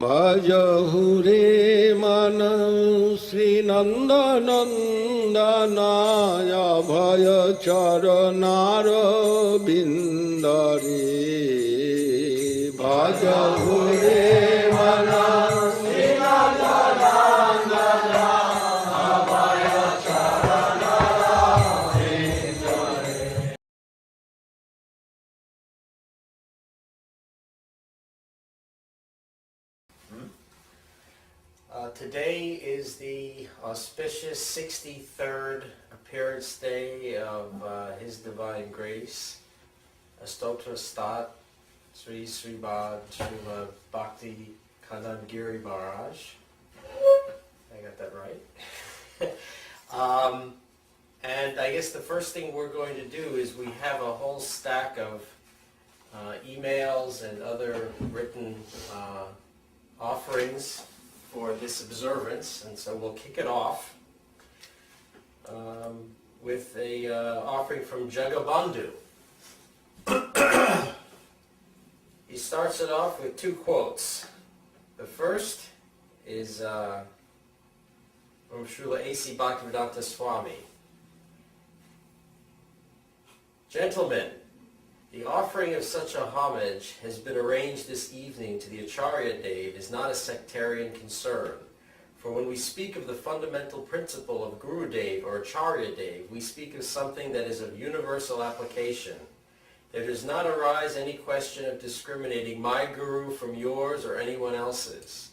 Bhajahure manam Sri Nanda Nandanaya Bhaya Charanara Bindari Bhajahure manam Sri Nanda Nandanaya Bhaya Charanara Bindari. Today is the auspicious 63rd appearance day of His Divine Grace, Astotra Stat, Srila Bhakti Kanan Giri Maharaja. I got that right. And I guess the first thing we're going to do is we have a whole stack of emails and other written offerings for this observance, and so we'll kick it off with a offering from Jagabandhu. He starts it off with two quotes. The first is from Srila A.C. Bhaktivedanta Swami. Gentlemen, the offering of such a homage has been arranged this evening to the Acharya Dev is not a sectarian concern. For when we speak of the fundamental principle of Guru Dev or Acharya Dev, we speak of something that is of universal application. There does not arise any question of discriminating my Guru from yours or anyone else's.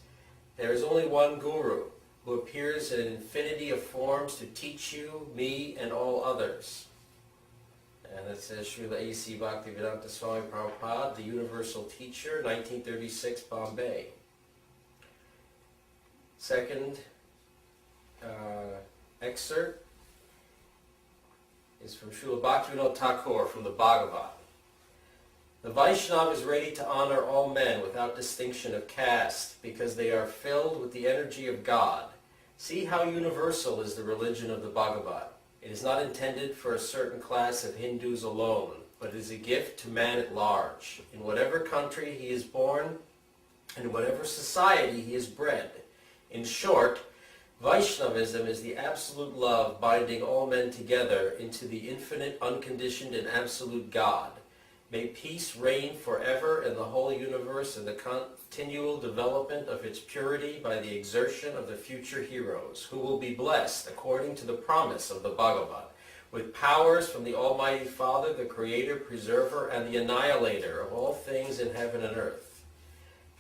There is only one Guru, who appears in an infinity of forms to teach you, me, and all others. And it says Srila A.C. Bhaktivedanta Swami Prabhupada, the Universal Teacher, 1936, Bombay. Second excerpt is from Srila Bhaktivinoda Thakur from the Bhagavad. The Vaishnava is ready to honor all men without distinction of caste because they are filled with the energy of God. See how universal is the religion of the Bhagavad. It is not intended for a certain class of Hindus alone, but is a gift to man at large, in whatever country he is born and in whatever society he is bred. In short, Vaishnavism is the absolute love binding all men together into the infinite, unconditioned, and absolute God. May peace reign forever in the whole universe and the continual development of its purity by the exertion of the future heroes, who will be blessed according to the promise of the Bhagavad, with powers from the Almighty Father, the Creator, Preserver, and the Annihilator of all things in heaven and earth.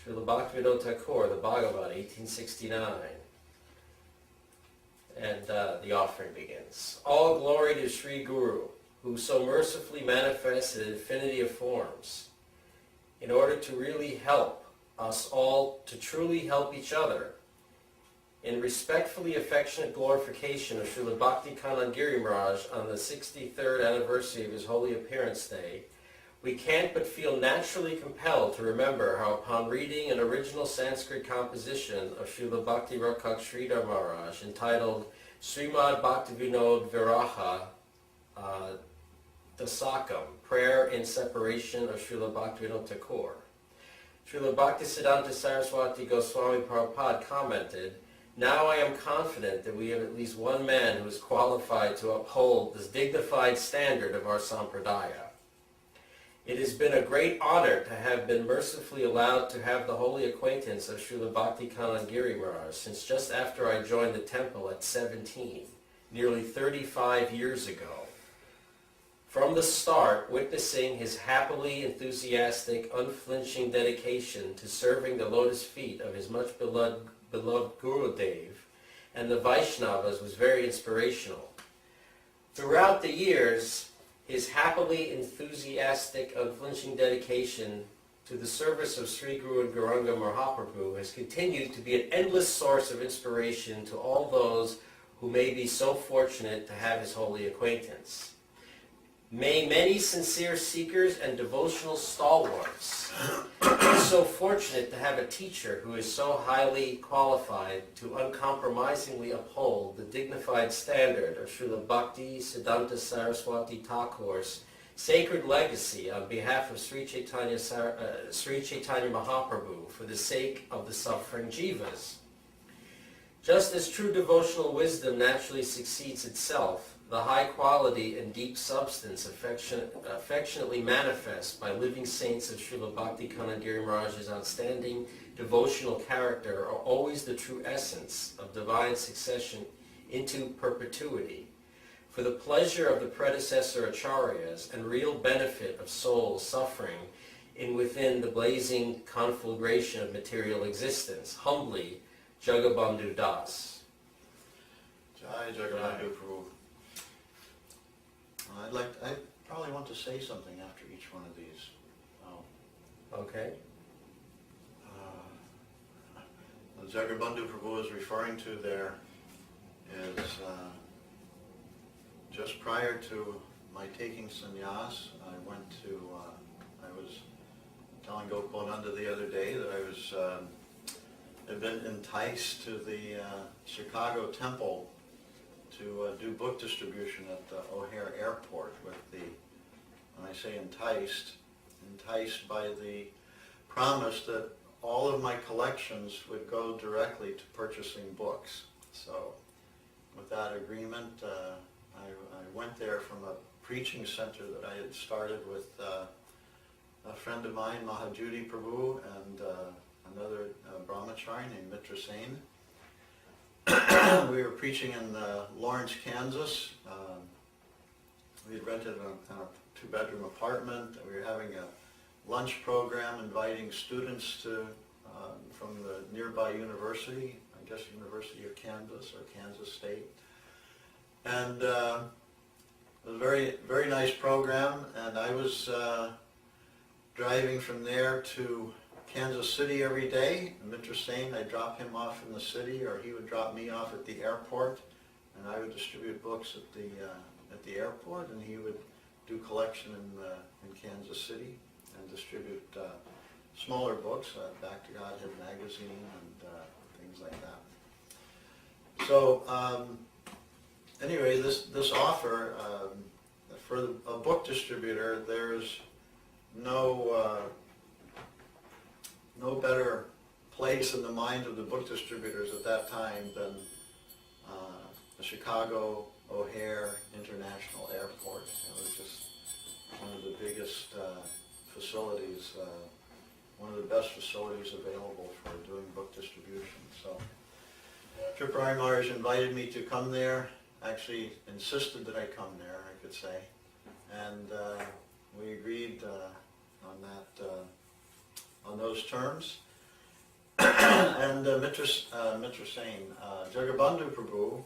Srila Bhaktivinoda Thakur, the Bhagavad, 1869. And the offering begins. All glory to Sri Guru, who so mercifully manifests an infinity of forms, in order to really help us all to truly help each other. In respectfully affectionate glorification of Srila Bhakti Kanan Giri Maharaj on the 63rd anniversary of his holy appearance day, we can't but feel naturally compelled to remember how upon reading an original Sanskrit composition of Srila Bhakti Rakshak Sridhar Maharaj entitled Srimad Bhaktivinod Viraha Dasakam, Prayer in Separation of Srila Bhaktivinoda Thakur, Srila Bhaktisiddhanta Saraswati Goswami Prabhupada commented, "Now I am confident that we have at least one man who is qualified to uphold this dignified standard of our sampradaya. It has been a great honor to have been mercifully allowed to have the holy acquaintance of Srila Bhakti Kanan Giri Maharaj since just after I joined the temple at 17, nearly 35 years ago. From the start, witnessing his happily enthusiastic, unflinching dedication to serving the lotus feet of his much beloved Guru Dev and the Vaishnavas was very inspirational. Throughout the years, his happily enthusiastic, unflinching dedication to the service of Sri Guru and Gauranga Mahaprabhu has continued to be an endless source of inspiration to all those who may be so fortunate to have his holy acquaintance. May many sincere seekers and devotional stalwarts be so fortunate to have a teacher who is so highly qualified to uncompromisingly uphold the dignified standard of Srila Bhakti Siddhanta Saraswati Thakur's sacred legacy on behalf of Sri Chaitanya Mahaprabhu for the sake of the suffering jivas. Just as true devotional wisdom naturally succeeds itself, the high quality and deep substance affectionately manifest by living saints of Srila Bhakti Kanan Giri Maharaja's outstanding devotional character are always the true essence of divine succession into perpetuity. For the pleasure of the predecessor acharyas and real benefit of souls suffering within the blazing conflagration of material existence. Humbly, Jagabandhu Das. Jai Jagabandhu Prabhu. I probably want to say something after each one of these. Okay. The Jagabandhu Prabhu is referring to there is just prior to my taking sannyas, I was telling Gokulananda the other day that I was had been enticed to the Chicago temple to do book distribution at the O'Hare Airport with when I say enticed by the promise that all of my collections would go directly to purchasing books. So with that agreement, I went there from a preaching center that I had started with a friend of mine, Mahajudi Prabhu, and another brahmachari named Mitra Sen. We were preaching in Lawrence, Kansas. We had rented a two-bedroom apartment. We were having a lunch program inviting students from the nearby university, I guess University of Kansas or Kansas State. And it was a very, very nice program, and I was driving from there to Kansas City every day. Mitra Sen, I'd drop him off in the city, or he would drop me off at the airport, and I would distribute books at the airport, and he would do collection in Kansas City and distribute smaller books, Back to Godhead magazine and things like that. So anyway, this offer for a book distributor, there's no better place in the mind of the book distributors at that time than the Chicago O'Hare International Airport. It was just one of the biggest facilities, one of the best facilities available for doing book distribution. So Tripurari Maharaj invited me to come there, actually insisted that I come there, I could say, and we agreed on those terms. And Mitra Sen, Jagabandhu Prabhu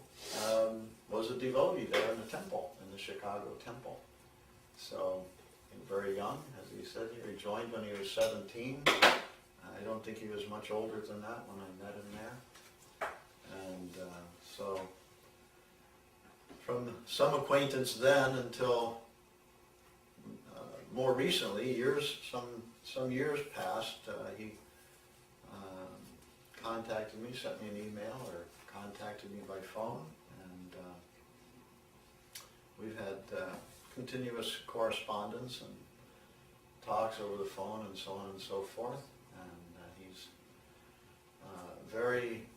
was a devotee there in the temple, in the Chicago temple. So very young, as he said, he joined when he was 17. I don't think he was much older than that when I met him there. And so from some acquaintance then until more recently, some years passed, he contacted me, sent me an email, or contacted me by phone, and we've had continuous correspondence and talks over the phone and so on and so forth. And he's a very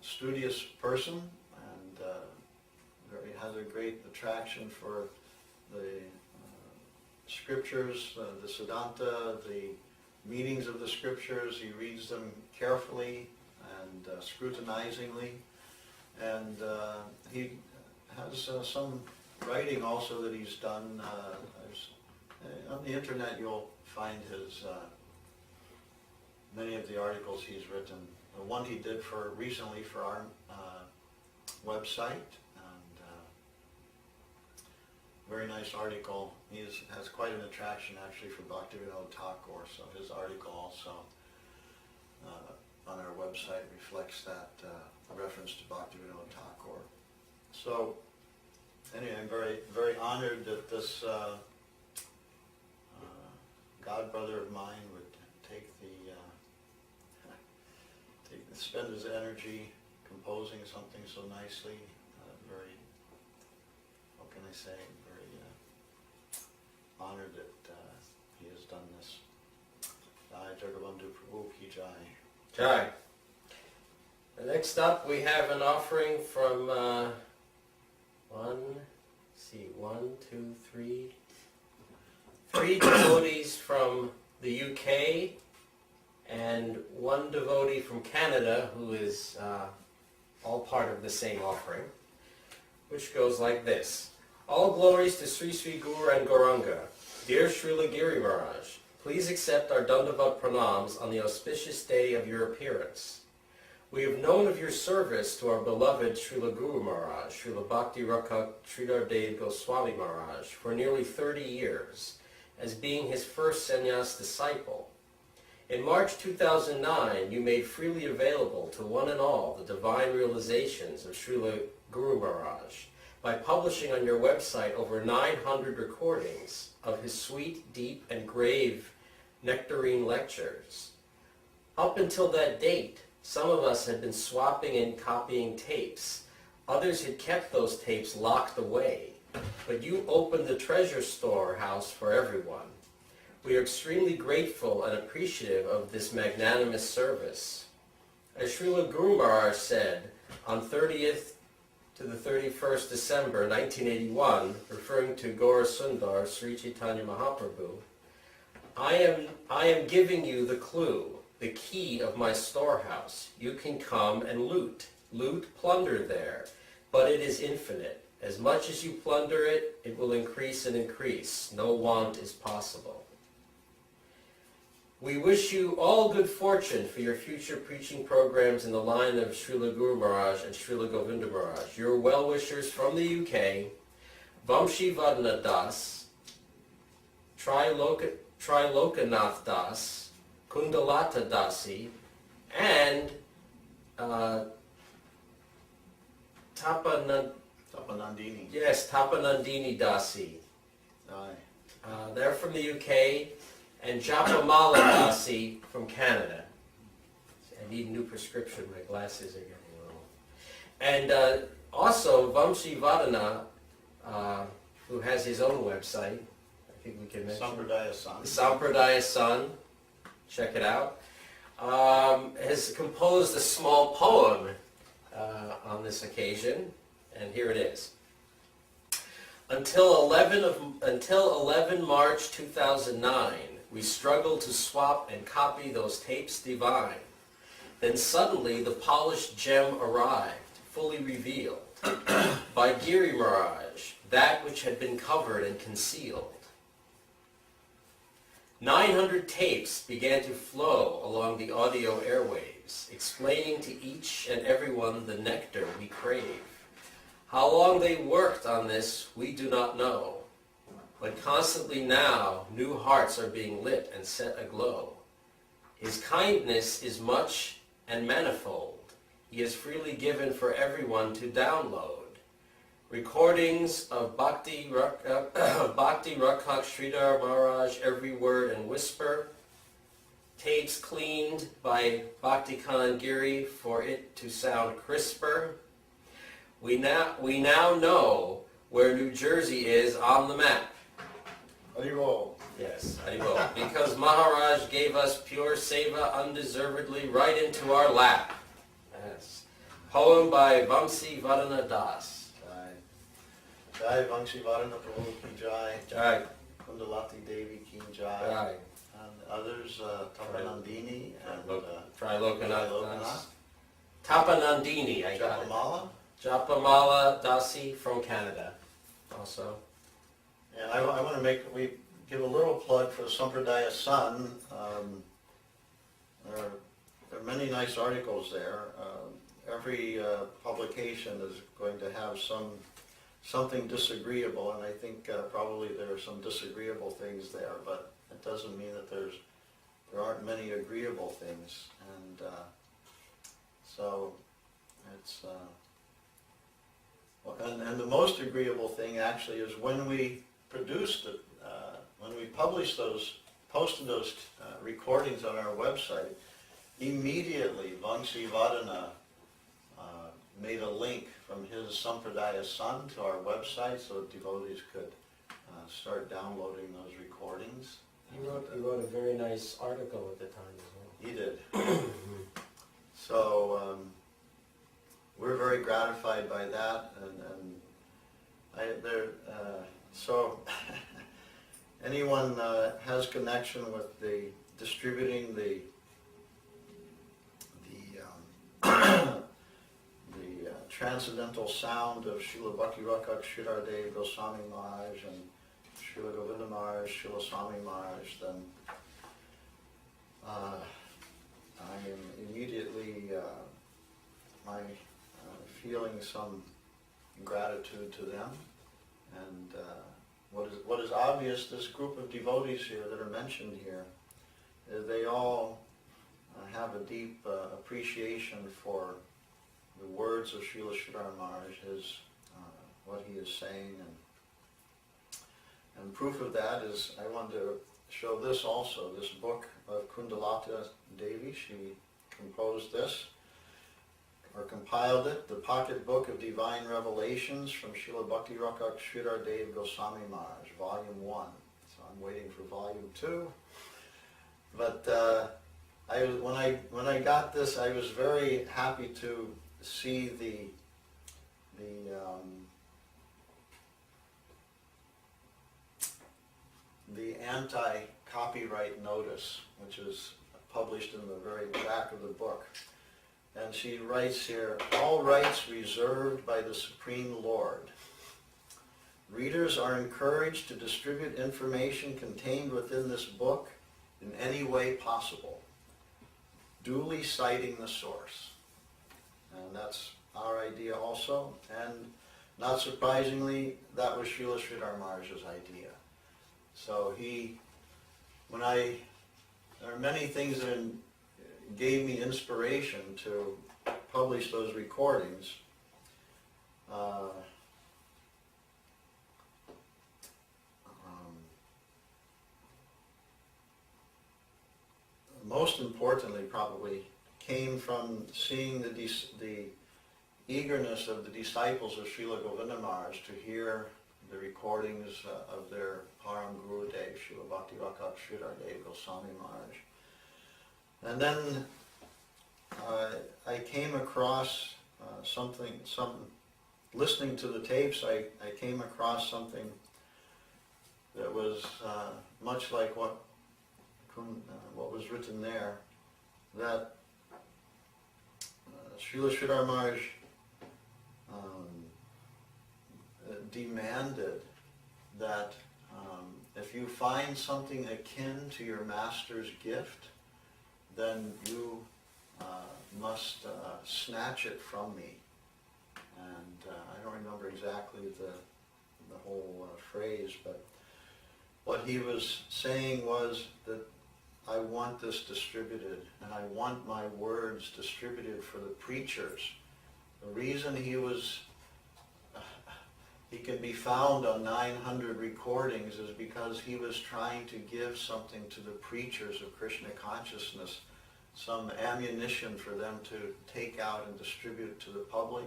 studious person, and has a great attraction for the scriptures, the Siddhanta, the meanings of the scriptures. He reads them carefully and scrutinizingly, and he has some writing also that he's done. On the internet you'll find his many of the articles he's written. The one he did recently for our website, and very nice article. He has quite an attraction actually for Bhaktivinoda Thakur, so his article also on our website reflects that reference to Bhaktivinoda Thakur. So anyway, I'm very, very honored that this godbrother of mine would spend his energy composing something so nicely, very, what can I say, very honored that he has done this. Jai Jagabandhu Prabhu Ki Jai. Jai. Next up, we have an offering from three devotees from the UK and one devotee from Canada who is all part of the same offering, which goes like this. All glories to Sri Sri Guru and Gauranga. Dear Srila Giri Maharaj, please accept our Dandavat pranams on the auspicious day of your appearance. We have known of your service to our beloved Srila Guru Maharaj, Srila Bhakti Rakha Sridhar Dev Goswami Maharaj, for nearly 30 years, as being his first sannyas disciple. In March 2009, you made freely available to one and all the divine realizations of Srila Guru Maharaj by publishing on your website over 900 recordings of his sweet, deep, and grave nectarine lectures. Up until that date, some of us had been swapping and copying tapes. Others had kept those tapes locked away. But you opened the treasure storehouse for everyone. We are extremely grateful and appreciative of this magnanimous service. As Srila Guru Maharaj said on 30th to the 31st December 1981, referring to Gaura Sundar Sri Chaitanya Mahaprabhu, I am giving you the clue, the key of my storehouse. You can come and loot, plunder there, but it is infinite. As much as you plunder it, it will increase and increase. No want is possible. We wish you all good fortune for your future preaching programs in the line of Srila Guru Maharaj and Srila Govinda Maharaj. Your well-wishers from the UK, Vamshi Vadana Das, Trilokanath Das, Kundalata Dasi, and Tapanandini. Yes, Tapanandini Dasi. Aye. They're from the UK, and Japamala Dasi from Canada. I need a new prescription. My glasses are getting little. And also Vamshi Vadana, who has his own website. I think we can mention. Sampradaya San. Sampradaya San. Check it out. Has composed a small poem on this occasion, and here it is. Until 11 March 2009, we struggled to swap and copy those tapes divine. Then suddenly the polished gem arrived, fully revealed, by Giri Maharaj, that which had been covered and concealed. 900 tapes began to flow along the audio airwaves, explaining to each and everyone the nectar we crave. How long they worked on this, we do not know. But constantly now, new hearts are being lit and set aglow. His kindness is much and manifold. He is freely given for everyone to download. Recordings of Bhakti Rakhak Sridhar Maharaj, every word and whisper. Tapes cleaned by Bhakti Kanan Giri for it to sound crisper. We now know where New Jersey is on the map. Haribol. Yes, Haribol. Because Maharaj gave us pure seva undeservedly right into our lap. Yes. Poem by Vamsi Vadana Das. Jai. Jai Vamshi Vadana Prabhu Ki Jai. Jai. Kundalati Devi Ki Jai. Jai. And others, Tapanandini and Trilokanath Das. Tapanandini, I got it. Japamala. Japamala Dasi from Canada, also. And I want to we give a little plug for Sampradaya Sun. There are many nice articles there. Every publication is going to have something disagreeable, and I think probably there are some disagreeable things there, but it doesn't mean that there aren't many agreeable things. And so it's and the most agreeable thing actually is when we produced it, when we published posted those recordings on our website, immediately Vamsi Vadana made a link from his Sampradaya Sun to our website so that devotees could start downloading those recordings. You wrote a very nice article at the time as well. He did. So we're very gratified by that, so anyone has connection with the distributing the transcendental sound of Srila Bhakti Rakak Sridhar Goswami Maharaj and Srila Govinda Maharaj, Srila Swami Maharaj, then I am immediately feeling some gratitude to them. And what is obvious, this group of devotees here that are mentioned here, they all have a deep appreciation for the words of Srila Sridhar Maharaj, what he is saying, and proof of that is, I want to show this also, this book of Kundalata Devi. She composed this, or compiled it, the Pocket Book of Divine Revelations from Srila Bhakti Rakak Sridhar Dev Goswami Maharaj, Volume 1. So I'm waiting for Volume 2. But when I got this, I was very happy to see the anti-copyright notice, which is published in the very back of the book. And she writes here, all rights reserved by the Supreme Lord. Readers are encouraged to distribute information contained within this book in any way possible, duly citing the source. And that's our idea also, and not surprisingly, that was Srila Sridhar Maharaj's idea. So there are many things that gave me inspiration to publish those recordings. Most importantly, probably, came from seeing the eagerness of the disciples of Srila Govinda Maharaj to hear the recordings of their Param Guru Dev, Srila Bhakti Rakak Sridhar Dev Goswami Maharaj. And then I came across listening to the tapes, I came across something that was much like what was written there, that Srila Sridhar Maharaj demanded that if you find something akin to your master's gift, then you must snatch it from me. And I don't remember exactly the whole phrase, but what he was saying was that I want this distributed, and I want my words distributed for the preachers. The reason he can be found on 900 recordings is because he was trying to give something to the preachers of Krishna consciousness, some ammunition for them to take out and distribute to the public,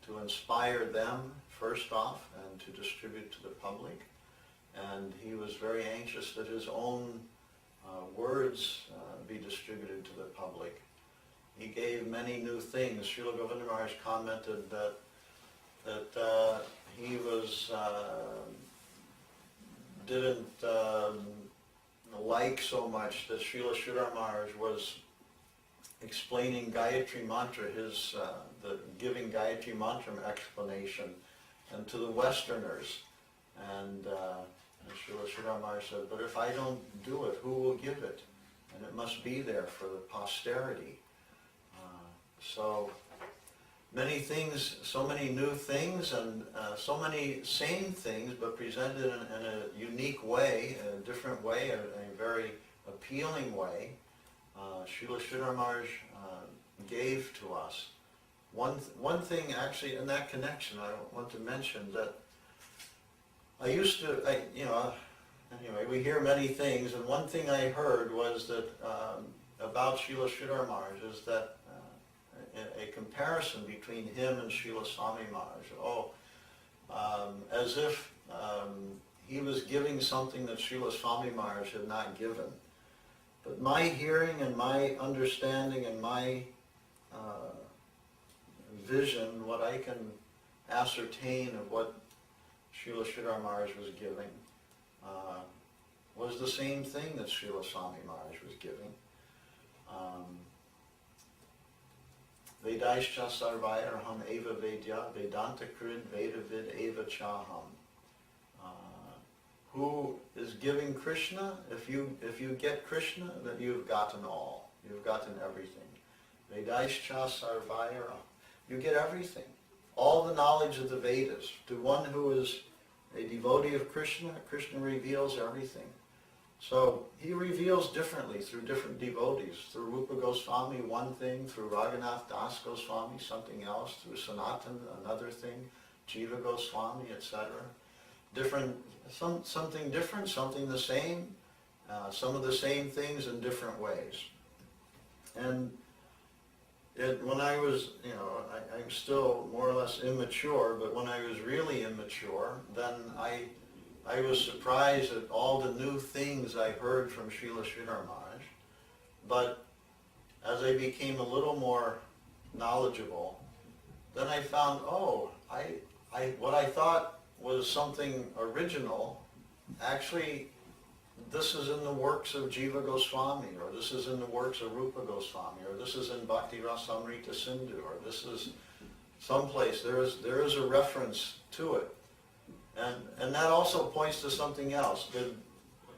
to inspire them first off, and to distribute to the public. And he was very anxious that his own words be distributed to the public. He gave many new things. Srila Govinda Maharaj commented that he didn't like so much that Srila Sridhar Maharaj was explaining Gayatri Mantra, giving Gayatri Mantra explanation, and to the Westerners. And Srila Sridhar Maharaj said, but if I don't do it, who will give it? And it must be there for the posterity. So many things, so many new things, and so many same things, but presented in a unique way, a different way, a very appealing way. Srila Sridhar Maharaj gave to us. One thing actually in that connection I want to mention, that anyway, we hear many things, and one thing I heard was that about Srila Sridhar Maharaj is that a comparison between him and Srila Swami Maharaj. As if he was giving something that Srila Swami Maharaj had not given. But my hearing and my understanding and my vision, what I can ascertain of what Srila Sridhar Maharaj was giving, was the same thing that Srila Swami Maharaj was giving. Vedaischa sarvairham eva vedya vedanta krid vedavid eva chaham. Who is giving Krishna? If you get Krishna, then you've gotten all. You've gotten everything. Vedaischa sarvairham. You get everything. All the knowledge of the Vedas. To one who is a devotee of Krishna, Krishna reveals everything. So he reveals differently through different devotees. Through Rupa Goswami, one thing. Through Raghunath Das Goswami, something else. Through Sanatan, another thing. Jiva Goswami, etc. Different, something different, something the same. Some of the same things in different ways. And when I was, I'm still more or less immature, but when I was really immature, then I was surprised at all the new things I heard from Srila Sridhar Maharaj. But as I became a little more knowledgeable, then I found, what I thought was something original, actually this is in the works of Jiva Goswami, or this is in the works of Rupa Goswami, or this is in Bhakti Rasamrita Sindhu, or this is someplace, there is a reference to it. And that also points to something else.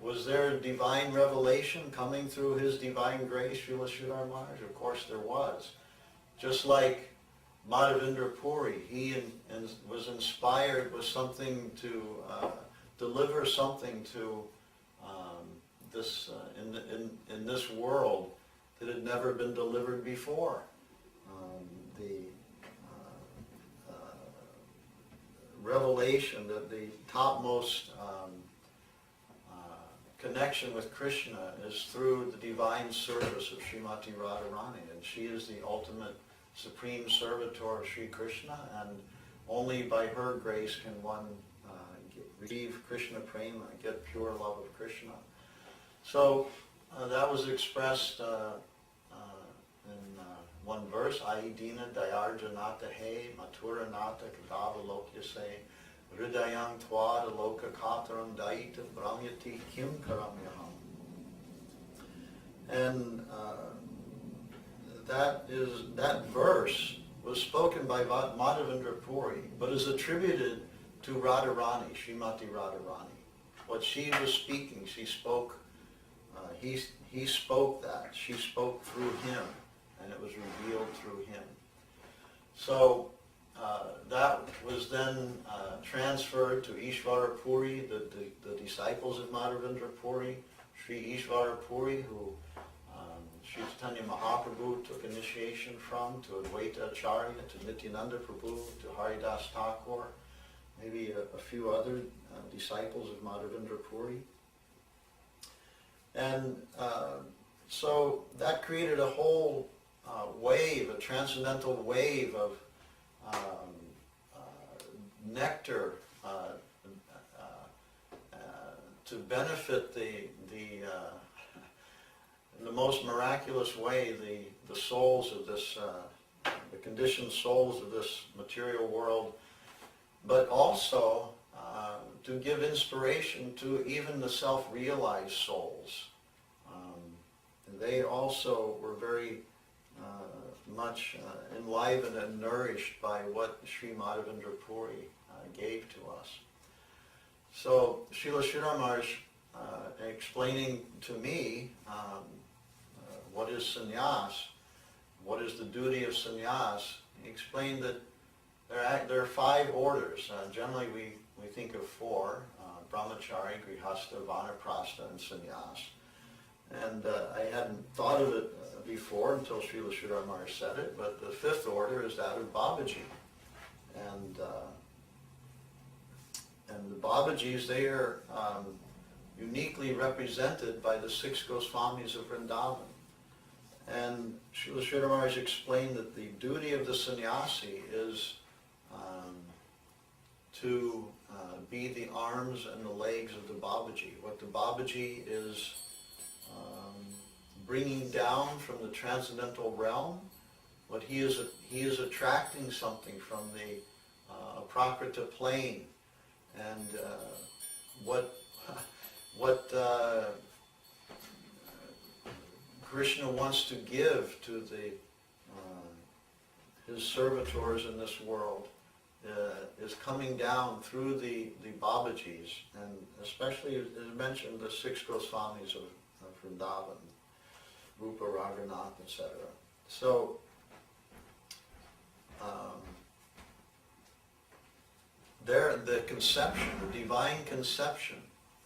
Was there divine revelation coming through his divine grace, Srila Sridhar Maharaj? Of course there was. Just like Madhavendra Puri, he was inspired with something to deliver something to this in this world that had never been delivered before. The revelation, that the topmost connection with Krishna is through the divine service of Srimati Radharani, and she is the ultimate supreme servitor of Sri Krishna, and only by her grace can one receive Krishna prema, get pure love of Krishna. So that was expressed in one verse, Aidina Dayarjanata He Mathura Nata Kadava Lokyase Hridayang Twada Loka Kataram Daita Brahmyati Kim Karamyaham. And that verse was spoken by Madhavendra Puri, but is attributed to Radharani, Srimati Radharani. What she was speaking, she spoke, he spoke that. She spoke through him, and it was revealed through him. So that was then transferred to Ishvara Puri, the disciples of Madhavendra Puri, Sri Ishvara Puri, who Sri Chaitanya Mahaprabhu took initiation from, to Advaita Acharya, to Nityananda Prabhu, to Haridas Thakur, maybe a few other disciples of Madhavendra Puri. And so that created a whole wave, a transcendental wave of nectar to benefit in the most miraculous way the souls of this, the conditioned souls of this material world, but also to give inspiration to even the self-realized souls. They also were very much enlivened and nourished by what Sri Madhavendra Puri gave to us. So Srila Sridhar Maharaj, explaining to me what is sannyas, what is the duty of sannyas, he explained that there are 5 orders. Generally we think of 4, brahmachari, grihastha, vanaprastha, and sannyas. And I hadn't thought of it before until Srila Sridhar Maharaj said it, but the 5th order is that of Babaji. And the Babajis, they are uniquely represented by the 6 Goswamis of Vrindavan. And Srila Sridhar Maharaj explained that the duty of the sannyasi is to be the arms and the legs of the Babaji. What the Babaji is bringing down from the transcendental realm, what he is attracting something from the Prakrita plane, and what Krishna wants to give to the his servitors in this world is coming down through the Babajis, and especially, as mentioned, the 6 Goswamis of Vrindavan, Rupa, Raghunath, etc. So, the conception, the divine conception,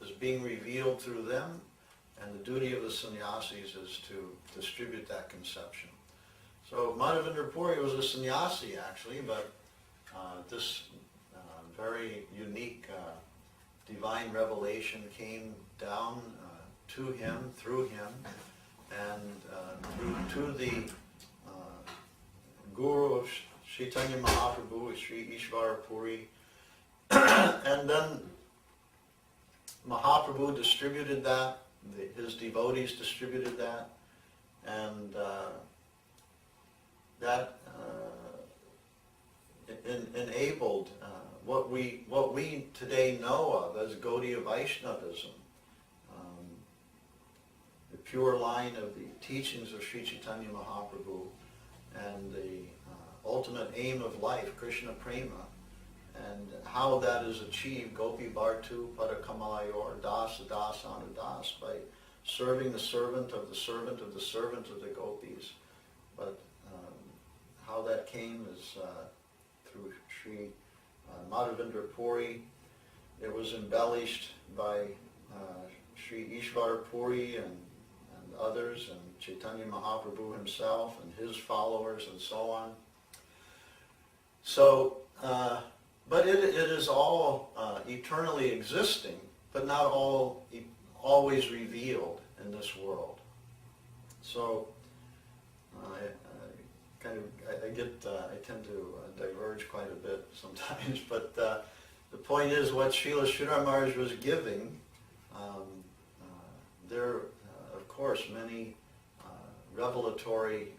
is being revealed through them, and the duty of the sannyasis is to distribute that conception. So Madhavendra Puri was a sannyasi actually, but this very unique divine revelation came down to him, through him, and to the Guru of Chaitanya Mahaprabhu, Sri Ishvara Puri, and then Mahaprabhu distributed that, his devotees distributed that, and that enabled what we today know of as Gaudiya Vaishnavism, the pure line of the teachings of Sri Chaitanya Mahaprabhu, and the ultimate aim of life, Krishna Prema, and how that is achieved, Gopi Bhartu Padakamayor Das Das Anudas, by serving the servant of the servant of the servant of the gopis. But how that came is through Sri Madhavendra Puri. It was embellished by Sri Ishvara Puri and others, and Chaitanya Mahaprabhu himself and his followers and so on. So, but it is all eternally existing, but not always revealed in this world. So, I tend to diverge quite a bit sometimes, but the point is what Srila Sridhar Maharaj was giving, there of course many revelatory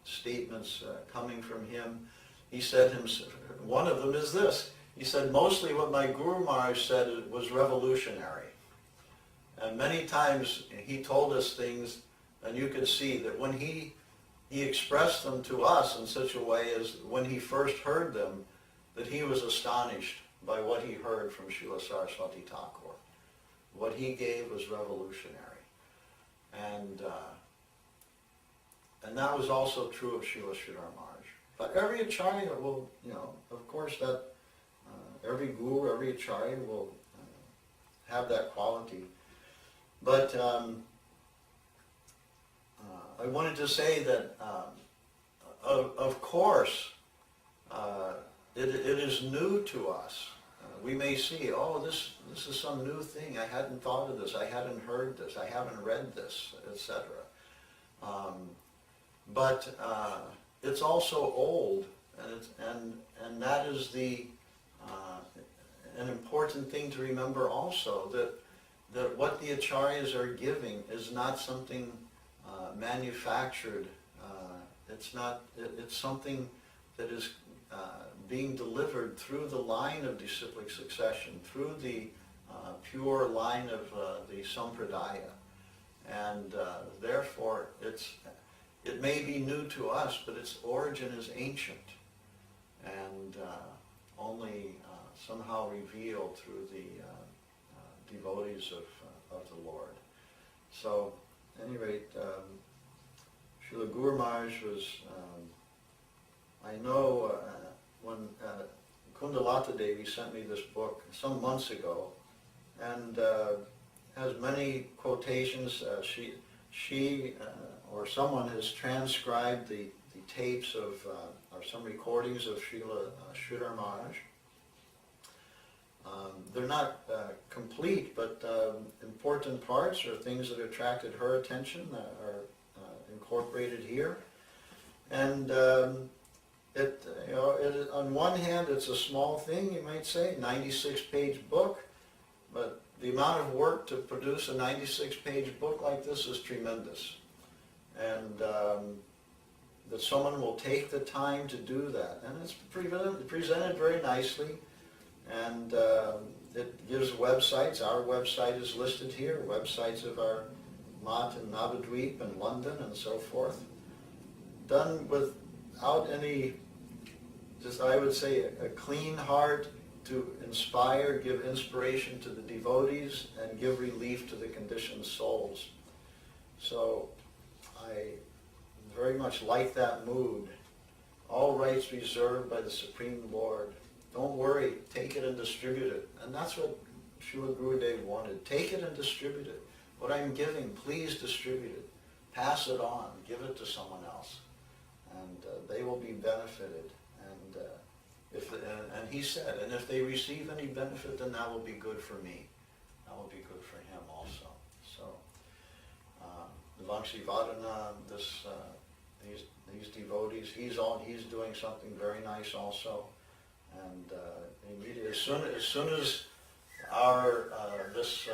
statements coming from him. He said himself, one of them is this, he said, mostly what my Guru Maharaj said was revolutionary. And many times he told us things, and you could see that when he expressed them to us in such a way as when he first heard them, that he was astonished by what he heard from Srila Saraswati Thakur. What he gave was revolutionary. And that was also true of Srila Sridhar Maharaj. But every acharya will, of course that every guru, every acharya will have that quality. But I wanted to say that, of course, it is new to us. We may see, oh, this is some new thing. I hadn't thought of this. I hadn't heard this. I haven't read this, etc. But it's also old, and that is an important thing to remember also, that what the acharyas are giving is not something manufactured. It's something that is being delivered through the line of disciplic succession, through the pure line of the sampradaya. And therefore it may be new to us, but its origin is ancient and only somehow revealed through the devotees of the Lord. So, at any rate, Srila Guru Maharaj was, I know when Kundalata Devi sent me this book some months ago, and has many quotations. She or someone has transcribed the tapes of, or some recordings of Srila Sridhar Maharaj. They're not complete, but important parts or things that attracted her attention are incorporated here. And on on one hand, it's a small thing, you might say, 96-page book, but the amount of work to produce a 96-page book like this is tremendous. And that someone will take the time to do that. And it's presented very nicely, and it gives websites. Our website is listed here, websites of our Mat in Navadweep and London and so forth. Done without any, just I would say, a clean heart to inspire, give inspiration to the devotees, and give relief to the conditioned souls. So I very much like that mood. All rights reserved by the Supreme Lord. Don't worry, take it and distribute it. And that's what Srila Gurudev wanted. Take it and distribute it. What I'm giving, please distribute it. Pass it on. Give it to someone else. And they will be benefited. And he said, and if they receive any benefit, then that will be good for me. That will be good for him also. So, the Vamsivadana, these devotees, he's doing something very nice also. And immediately, as soon as our this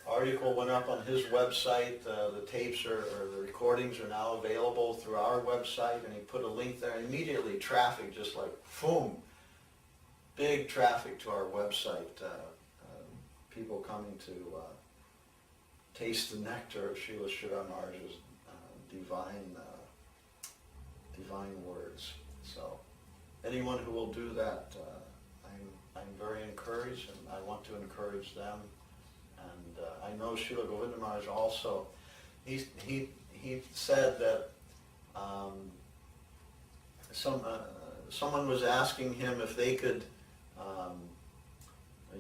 article went up on his website, the tapes or the recordings are now available through our website, and he put a link there. Immediately, traffic just like boom, big traffic to our website. People coming to taste the nectar of Srila Sridhar Maharaj's divine words. So, anyone who will do that, I'm very encouraged, and I want to encourage them. And I know Srila Govinda Maharaj also, he said that someone was asking him if they could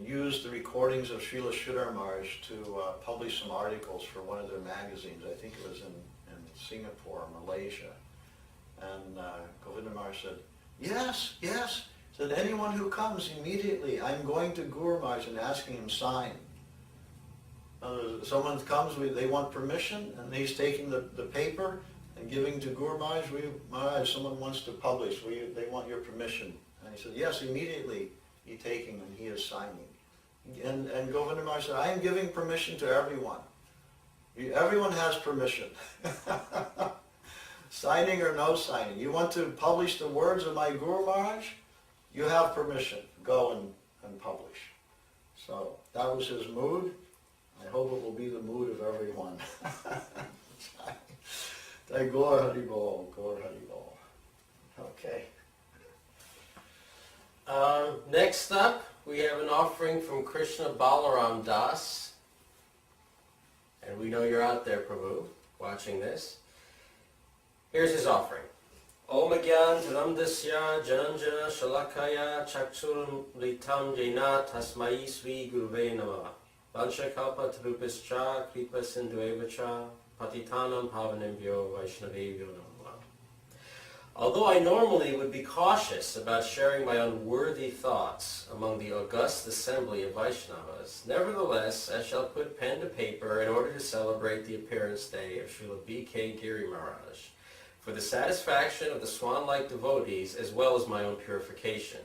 use the recordings of Srila Sridhar Maharaj to publish some articles for one of their magazines. I think it was in Singapore or Malaysia. And Govinda Maharaj said, yes. Said, anyone who comes immediately, I'm going to Guru Maharaj and asking him sign. Someone comes, they want permission, and he's taking the paper and giving to Guru Maharaj. Maharaj, someone wants to publish. They want your permission. And he said, yes, immediately he's taking and he is signing. And Govinda Maharaj said, I am giving permission to everyone. Everyone has permission. Signing or no signing. You want to publish the words of my Guru Maharaj? You have permission. Go and publish. So that was his mood. I hope it will be the mood of everyone. Gaur Hari Bol, Gaur Hari Bol. Okay. Next up, we have an offering from Krishna Balaram Das. And we know you're out there, Prabhu, watching this. Here's his offering. Om Agyan Taramdasya Jananjana Shalakaya Chakchur Litam Jena Tasmai Sri Guruve Namah. Vanshakalpa Tarupischa Kripa Sindhuevacha Patitanam Pavanembhyo Vaishnavebhyo Namah. Although I normally would be cautious about sharing my unworthy thoughts among the august assembly of Vaishnavas, nevertheless I shall put pen to paper in order to celebrate the appearance day of Srila B.K. Giri Maharaj, for the satisfaction of the swan-like devotees as well as my own purification.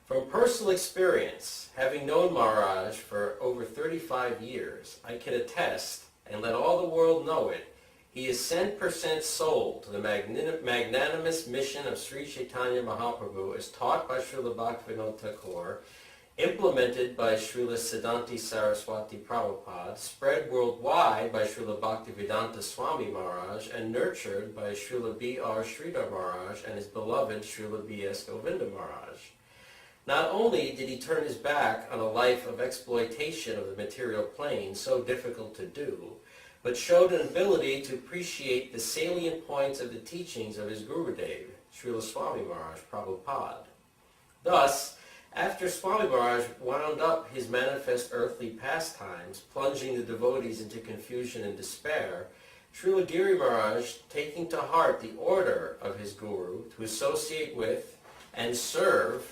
From personal experience, having known Maharaj for over 35 years, I can attest, and let all the world know it, he is cent% soul to the magnanimous mission of Sri Chaitanya Mahaprabhu as taught by Srila Bhaktivinoda Thakur, implemented by Srila Siddhanti Saraswati Prabhupada, spread worldwide by Srila Bhaktivedanta Swami Maharaj, and nurtured by Srila B.R. Sridhar Maharaj and his beloved Srila B.S. Govinda Maharaj. Not only did he turn his back on a life of exploitation of the material plane, so difficult to do, but showed an ability to appreciate the salient points of the teachings of his Gurudev, Srila Swami Maharaj Prabhupada. Thus, after Swami Maharaj wound up his manifest earthly pastimes, plunging the devotees into confusion and despair, Srila Giri Maharaj, taking to heart the order of his Guru to associate with and serve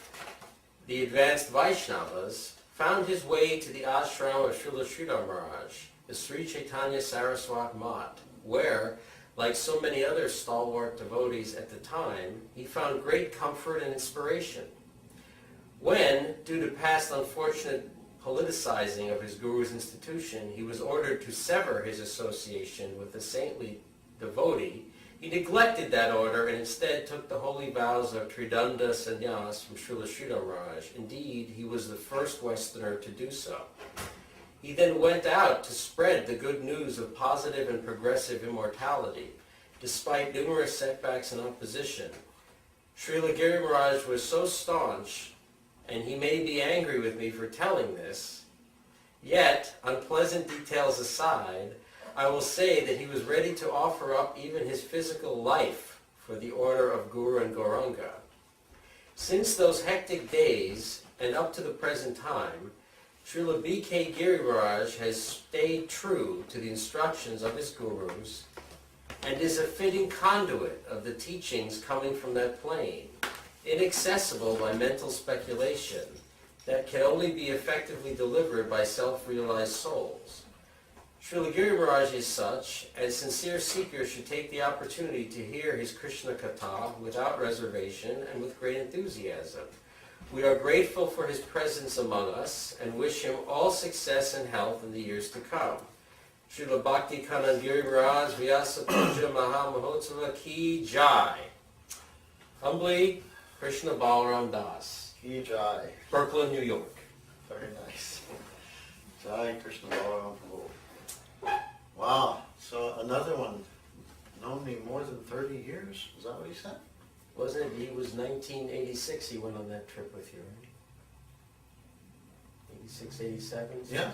the advanced Vaishnavas, found his way to the ashram of Srila Sridhar Maharaj, the Sri Chaitanya Saraswat Mat, where, like like so many other stalwart devotees at the time, he found great comfort and inspiration. When, due to past unfortunate politicizing of his guru's institution, he was ordered to sever his association with the saintly devotee, he neglected that order and instead took the holy vows of Tridanda Sannyas from Srila Giri Maharaj. Indeed, he was the first Westerner to do so. He then went out to spread the good news of positive and progressive immortality, despite numerous setbacks and opposition. Srila Giri Maharaj was so staunch, and he may be angry with me for telling this, yet, unpleasant details aside, I will say that he was ready to offer up even his physical life for the order of Guru and Gauranga. Since those hectic days, and up to the present time, Srila B.K. Giri Maharaj has stayed true to the instructions of his gurus and is a fitting conduit of the teachings coming from that plane, inaccessible by mental speculation, that can only be effectively delivered by self-realized souls. Srila Giri Maharaj is such, and sincere seekers should take the opportunity to hear his Krishna Katha without reservation and with great enthusiasm. We are grateful for his presence among us and wish him all success and health in the years to come. Srila Bhakti Kanan Giri Maharaj Vyasa Puja Maha Mahotsava Ki Jai. Humbly, Krishna Balaram Das. Ki Jai. Brooklyn, New York. Very nice. Jai Krishna Balaram Prabhu. Wow. So another one, known me more than 30 years. Is that what he said? Wasn't it? He was 1986 he went on that trip with you, right? 86, 87? Yeah.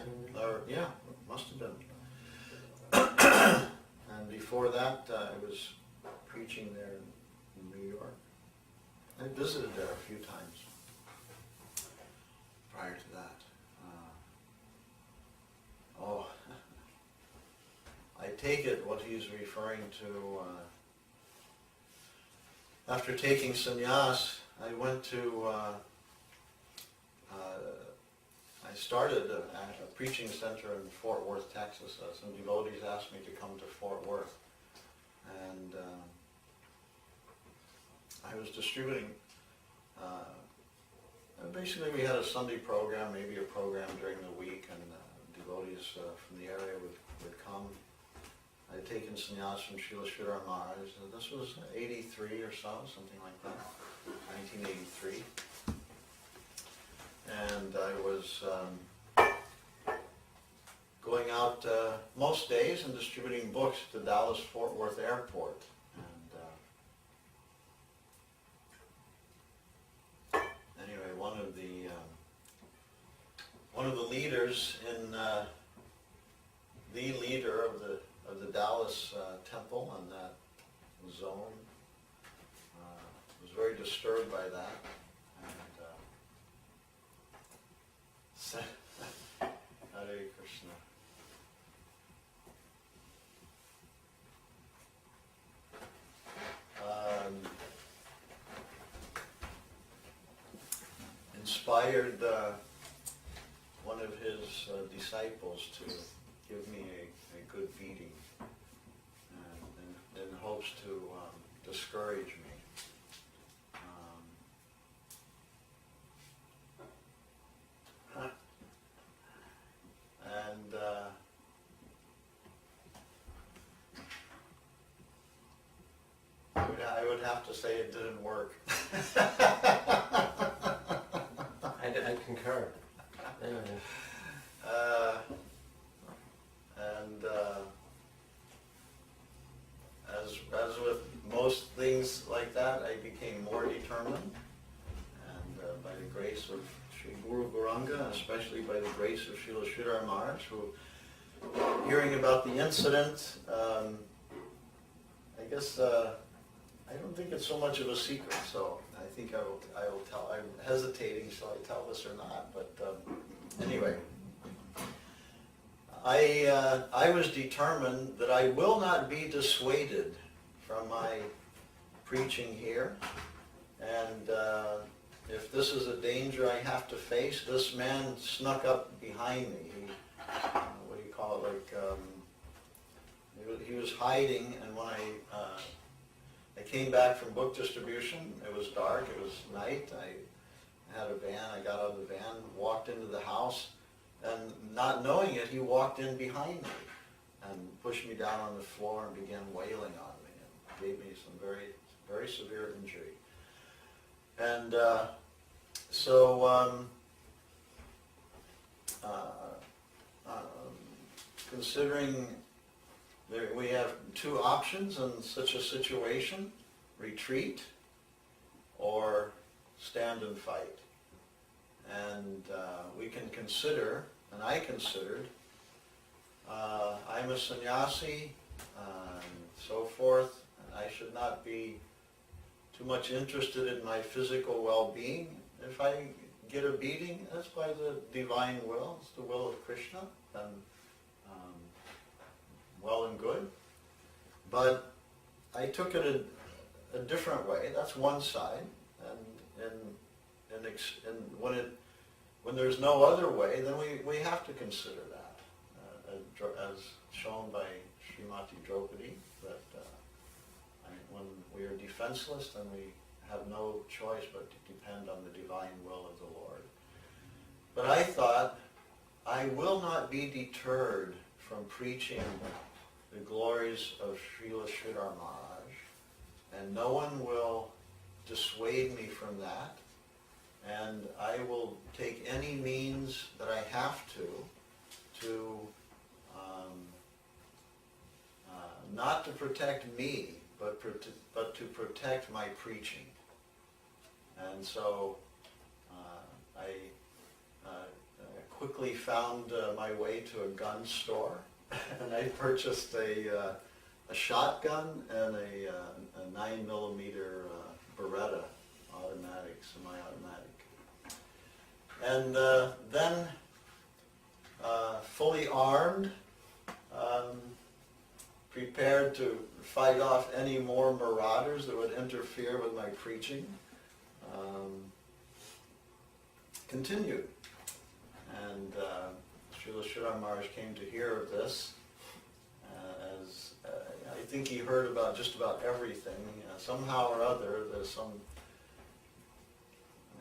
Yeah, must have been. And before that, I was preaching there in New York. I visited there a few times prior to that. I take it what he's referring to, after taking sannyas, I went to, I started a preaching center in Fort Worth, Texas. Some devotees asked me to come to Fort Worth. And I was distributing, basically we had a Sunday program, maybe a program during the week, and devotees from the area would come. I'd taken sannyas from Srila Giri Maharaja. This was 83 or so, something like that, 1983. And I was going out most days and distributing books to Dallas-Fort Worth Airport. And anyway, one of the leaders in the leader of the Dallas temple and that zone was very disturbed by that, and said, Hare Krishna. Inspired one of his disciples to give me a good beating, in hopes to discourage me. I would have to say it didn't work. I concur. Yeah. As with most things like that, I became more determined, and by the grace of Sri Guru Gauranga, especially by the grace of Srila Giri Maharaj, who, hearing about the incident, I guess I don't think it's so much of a secret. So I think I will tell. I'm hesitating, shall I tell this or not? But anyway. I was determined that I will not be dissuaded from my preaching here, and if this is a danger I have to face, this man snuck up behind me. He, what do you call it, like, he was hiding, and when I came back from book distribution, it was dark, it was night, I had a van, I got out of the van, walked into the house, and not knowing it, he walked in behind me and pushed me down on the floor and began wailing on me and gave me some very, very severe injury. And considering we have two options in such a situation: retreat or stand and fight. And we can consider, and I considered, I'm a sannyasi, and so forth, and I should not be too much interested in my physical well-being. If I get a beating, that's by the divine will, it's the will of Krishna, and well and good. But I took it a different way. That's one side, and when there's no other way, then we have to consider that, as shown by Srimati Draupadi, that when we are defenseless, then we have no choice but to depend on the divine will of the Lord. But I thought, I will not be deterred from preaching the glories of Srila Sridhar Maharaj, and no one will dissuade me from that, and I will take any means that I have to not to protect me, but to protect my preaching. And so I quickly found my way to a gun store, and I purchased a shotgun and a 9mm Beretta automatic, semi-automatic. And then, fully armed, prepared to fight off any more marauders that would interfere with my preaching, continued. And Srila Sridhar Maharaj came to hear of this, as I think he heard about just about everything. Somehow or other, there's some,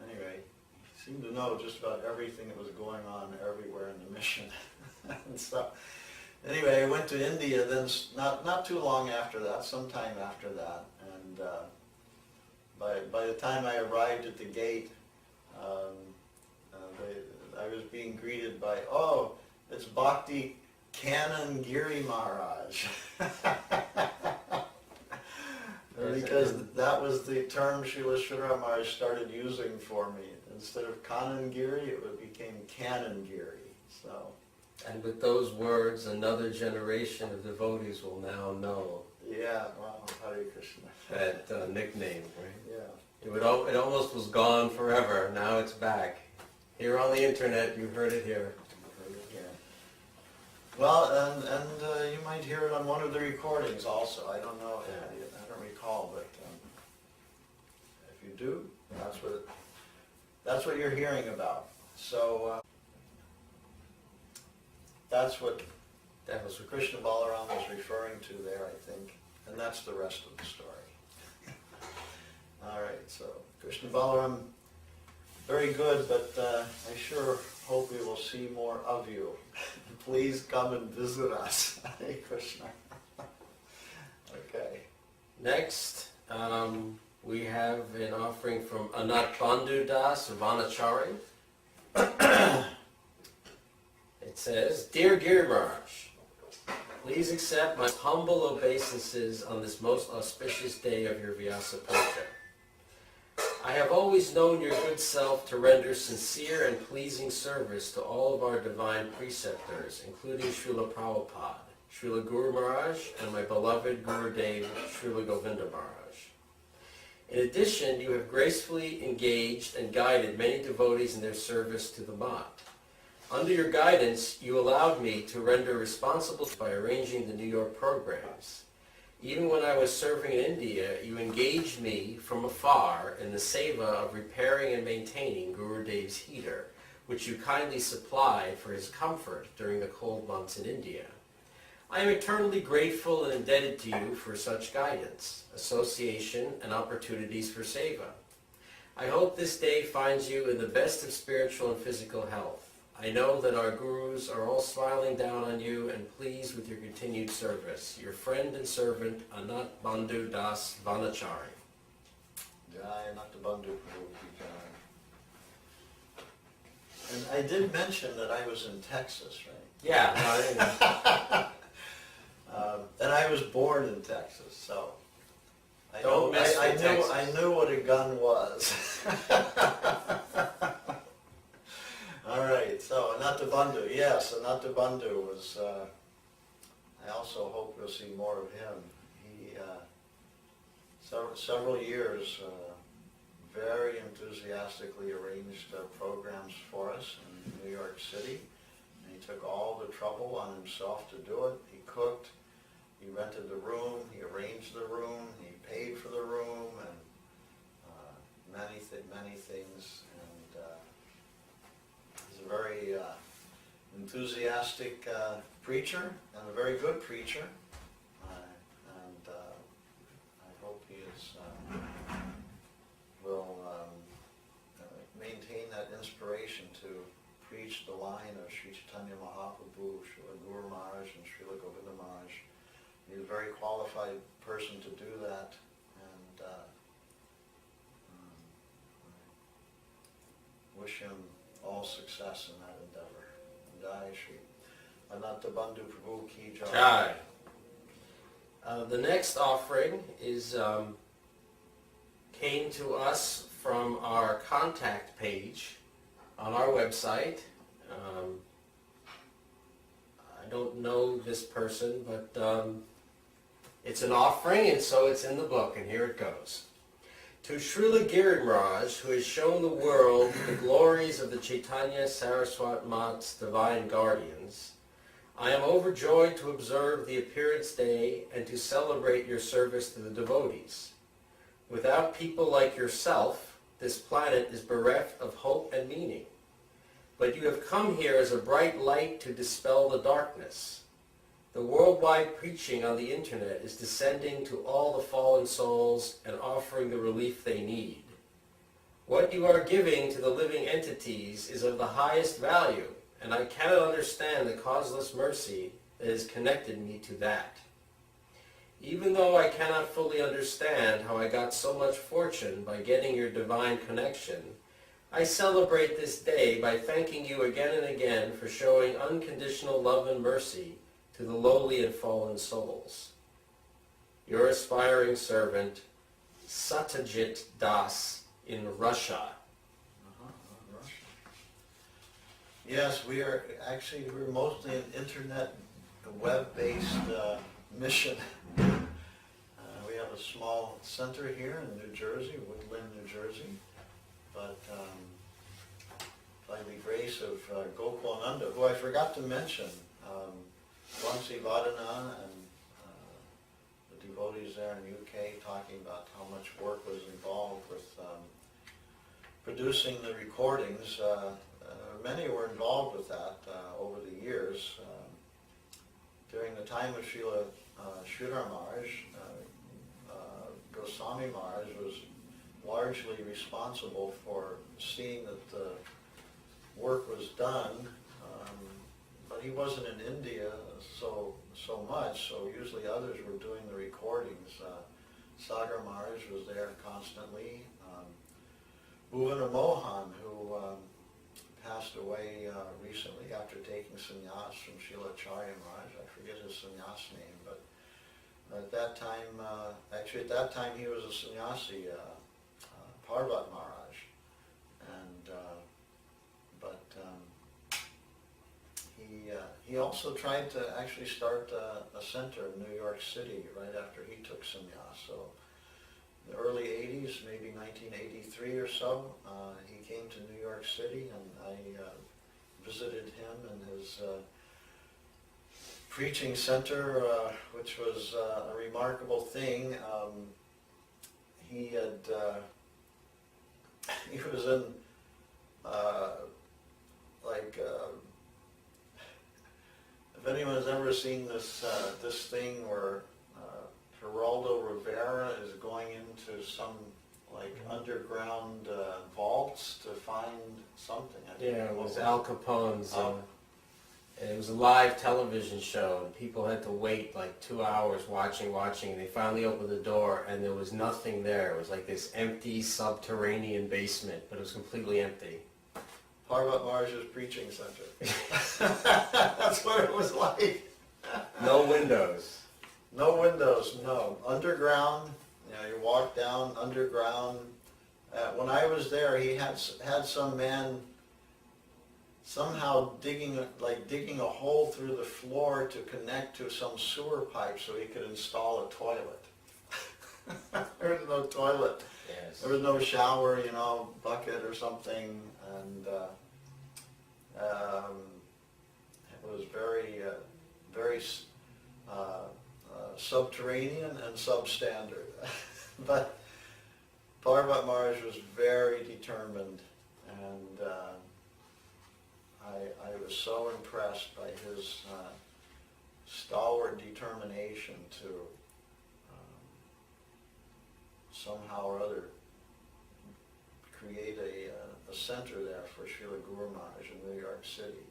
anyway, he seemed to know just about everything that was going on everywhere in the mission. And so, anyway, I went to India then, not too long after that, sometime after that, and by the time I arrived at the gate, I was being greeted by, oh, it's Bhakti Kanan Giri Maharaj. Because that was the term Srila Sridhar Maharaj started using for me. Instead of Kanan Giri, it became Kanan Giri. So. And with those words, another generation of devotees will now know. Yeah, wow, Hare Krishna. That nickname, right? Yeah. It almost was gone forever. Now it's back. Here on the internet, you heard it here. Yeah. Well, and you might hear it on one of the recordings also. I don't know, I don't recall, but if you do, that's what you're hearing about. So that's what Krishna Balaram was referring to there, I think, and that's the rest of the story. All right, so Krishna Balaram, very good, but I sure hope we will see more of you. Please come and visit us. Hare Krishna. Okay. Next, we have an offering from Anat Bandhu Das of Vanachari. It says, Dear Giri Maharaj, please accept my humble obeisances on this most auspicious day of your Vyasa Puja. I have always known your good self to render sincere and pleasing service to all of our divine preceptors, including Srila Prabhupada, Srila Guru Maharaj, and my beloved Gurudev, Srila Govinda Maharaj. In addition, you have gracefully engaged and guided many devotees in their service to the Mat. Under your guidance, you allowed me to render responsible by arranging the New York programs. Even when I was serving in India, you engaged me from afar in the seva of repairing and maintaining Gurudev's heater, which you kindly supplied for his comfort during the cold months in India. I am eternally grateful and indebted to you for such guidance, association, and opportunities for seva. I hope this day finds you in the best of spiritual and physical health. I know that our gurus are all smiling down on you and pleased with your continued service. Your friend and servant, Anat Bandhu Das Vanachari. Jai Anata Bandhu Prabhu Ki Jai. And I did mention that I was in Texas, right? Yeah. And I was born in Texas, so I Don't mess with Texas. I knew what a gun was. All right, so Anata Bandhu, yes, Anata Bandhu was. I also hope we'll see more of him. He several years very enthusiastically arranged programs for us in New York City. And he took all the trouble on himself to do it. He cooked, he rented the room, he arranged the room, he paid for the room, and many things. And he's a very enthusiastic preacher and a very good preacher. And I hope he will maintain that inspiration to preach the line of Sri Chaitanya Mahaprabhu, Srila Giri Maharaja, and Srila Gokulananda Maharaj. He's a very qualified person to do that, and wish him all success in that endeavor. Jai Shri Anata Bandhu Prabhu Ki Jai. Jai. The next offering is came to us from our contact page on our website. I don't know this person, but it's an offering, and so it's in the book, and here it goes. To Srila Giri Maharaja, who has shown the world the glories of the Chaitanya Saraswat Mat's divine guardians, I am overjoyed to observe the Appearance Day and to celebrate your service to the devotees. Without people like yourself, this planet is bereft of hope and meaning. But you have come here as a bright light to dispel the darkness. The worldwide preaching on the internet is descending to all the fallen souls and offering the relief they need. What you are giving to the living entities is of the highest value, and I cannot understand the causeless mercy that has connected me to that. Even though I cannot fully understand how I got so much fortune by getting your divine connection, I celebrate this day by thanking you again and again for showing unconditional love and mercy to the lowly and fallen souls. Your aspiring servant, Satyajit Das in Russia. Russia. Yes, we're mostly an internet, web-based mission. We have a small center here in New Jersey, Woodland, New Jersey, but by the grace of Gokulananda, who I forgot to mention, Vamsi Vadana and the devotees there in the UK talking about how much work was involved with producing the recordings. Many were involved with that over the years. During the time of Srila Sridhar Maharaj, Goswami Maharaj was largely responsible for seeing that the work was done, but he wasn't in India so much, so usually others were doing the recordings. Sagar Maharaj was there constantly. Bhuvana Mohan, who passed away recently after taking sannyas from Srila Acharya Maharaj. I forget his sannyas name, but at that time, at that time he was a sannyasi, Parvat Maharaj, and he also tried to actually start a center in New York City right after he took sannyas. So in the early 80s, maybe 1983 or so, he came to New York City, and I visited him in his preaching center, which was a remarkable thing. He was in If anyone's ever seen this this thing where Geraldo Rivera is going into some like underground vaults to find something. I think Yeah, it was what Al Capone's. Oh. It was a live television show, and people had to wait like 2 hours watching, and they finally opened the door, and there was nothing there. It was like this empty subterranean basement, but it was completely empty. Parvat Maharaj's preaching center. That's what it was like. No windows. No windows, no. Underground, you walk down underground. When I was there, he had some man somehow digging a hole through the floor to connect to some sewer pipe so he could install a toilet. There was no toilet. Yes. There was no shower, bucket or something, and it was very subterranean and substandard. But Parvat Maharaj was very determined, and I was so impressed by his stalwart determination to somehow or other create a center there for Srila Giri Maharaj in New York City.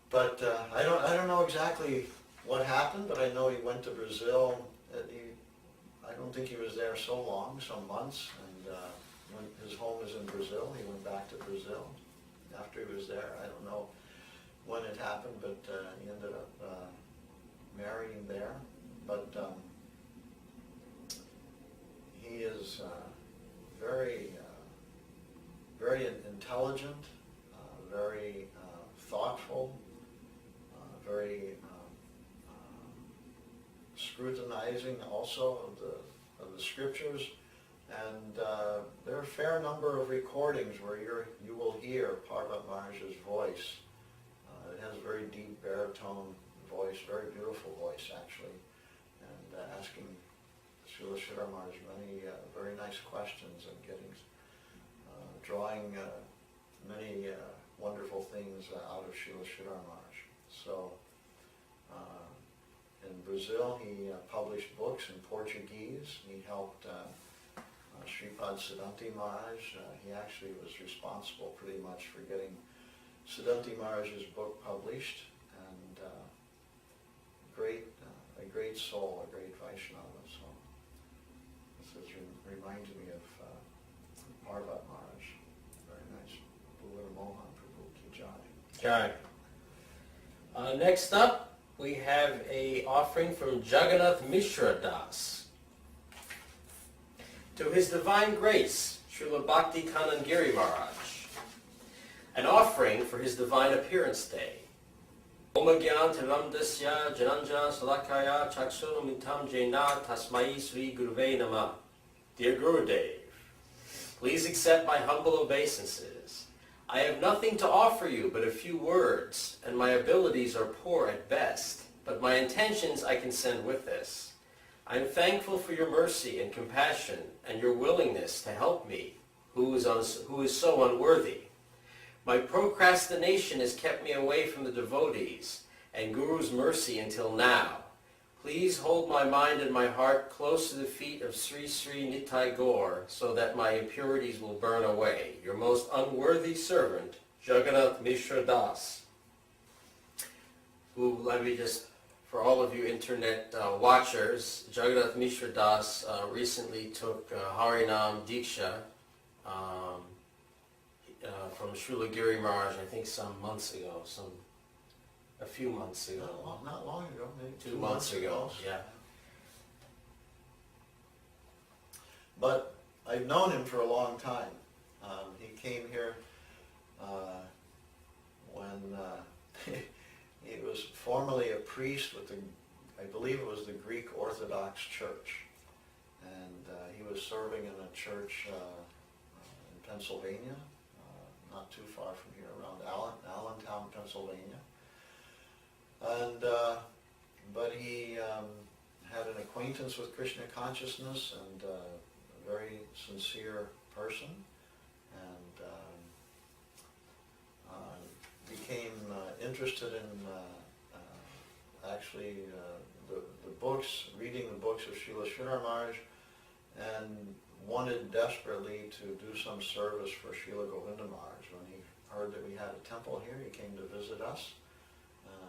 But I don't know exactly what happened, but I know he went to Brazil. I don't think he was there so long, some months, and when his home is in Brazil, he went back to Brazil after he was there. I don't know when it happened, but he ended up marrying there. But he is very intelligent, very thoughtful, very scrutinizing also of the scriptures, and there are a fair number of recordings where you will hear Parvat Maharaj's voice. It has a very deep baritone voice, very beautiful voice actually, and asking Srila Sridhar Maharaj many very nice questions and drawing many wonderful things out of Srila Sridhar Maharaj. So in Brazil he published books in Portuguese. He helped Sripad Siddhanti Maharaj. He actually was responsible pretty much for getting Siddhanti Maharaj's book published, and a great soul, a great Vaishnava. So this reminds me of Parvat Maharaj. Very nice. Bhuvara Mohan Prabhu Ki Jai. Okay. Next up, we have a offering from Jagannath Mishra Das. To His Divine Grace, Srila Bhakti Kanan Giri Maharaj. An offering for His Divine Appearance Day. Om Gyan Taramdasya Jananjana Salakaya Chaksunumitam Jaina Tasmai Sri Guruve Namah. Dear Gurudev, please accept my humble obeisances. I have nothing to offer you but a few words, and my abilities are poor at best, but my intentions I can send with this. I am thankful for your mercy and compassion and your willingness to help me, who is so unworthy. My procrastination has kept me away from the devotees and Guru's mercy until now. Please hold my mind and my heart close to the feet of Sri Sri Nitai Gaur so that my impurities will burn away. Your most unworthy servant, Jagannath Mishra Das. Who, let me just, for all of you internet watchers, Jagannath Mishra Das recently took Harinam Diksha from Srila Giri Maharaj, I think a few months ago. Not long ago, maybe 2 months ago, yeah. But I've known him for a long time. He came here when he was formerly a priest with I believe it was the Greek Orthodox Church. And he was serving in a church in Pennsylvania, not too far from here, around Allentown, Pennsylvania. And but he had an acquaintance with Krishna consciousness and a very sincere person, and became interested in actually the books, reading the books of Srila Sridhar Maharaj, and wanted desperately to do some service for Srila Govinda Maharaj. When he heard that we had a temple here, he came to visit us,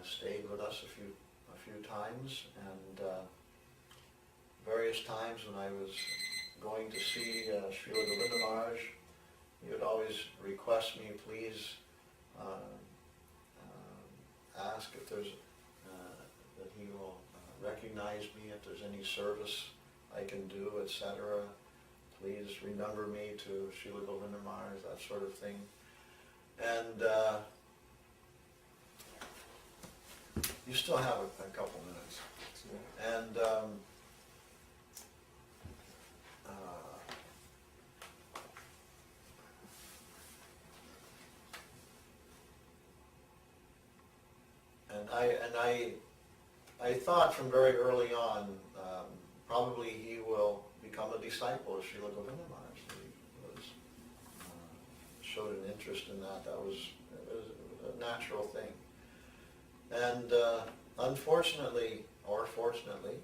stayed with us a few times, and various times when I was going to see Srila Govinda Maharaj, he would always request me, please ask if there's, that he will recognize me, if there's any service I can do, etc. Please remember me to Srila Govinda Maharaj, that sort of thing. And you still have a couple minutes. And I thought from very early on, probably he will become a disciple of Srila Govinda Maharaj. He was, showed an interest in that. It was a natural thing. And unfortunately, or fortunately,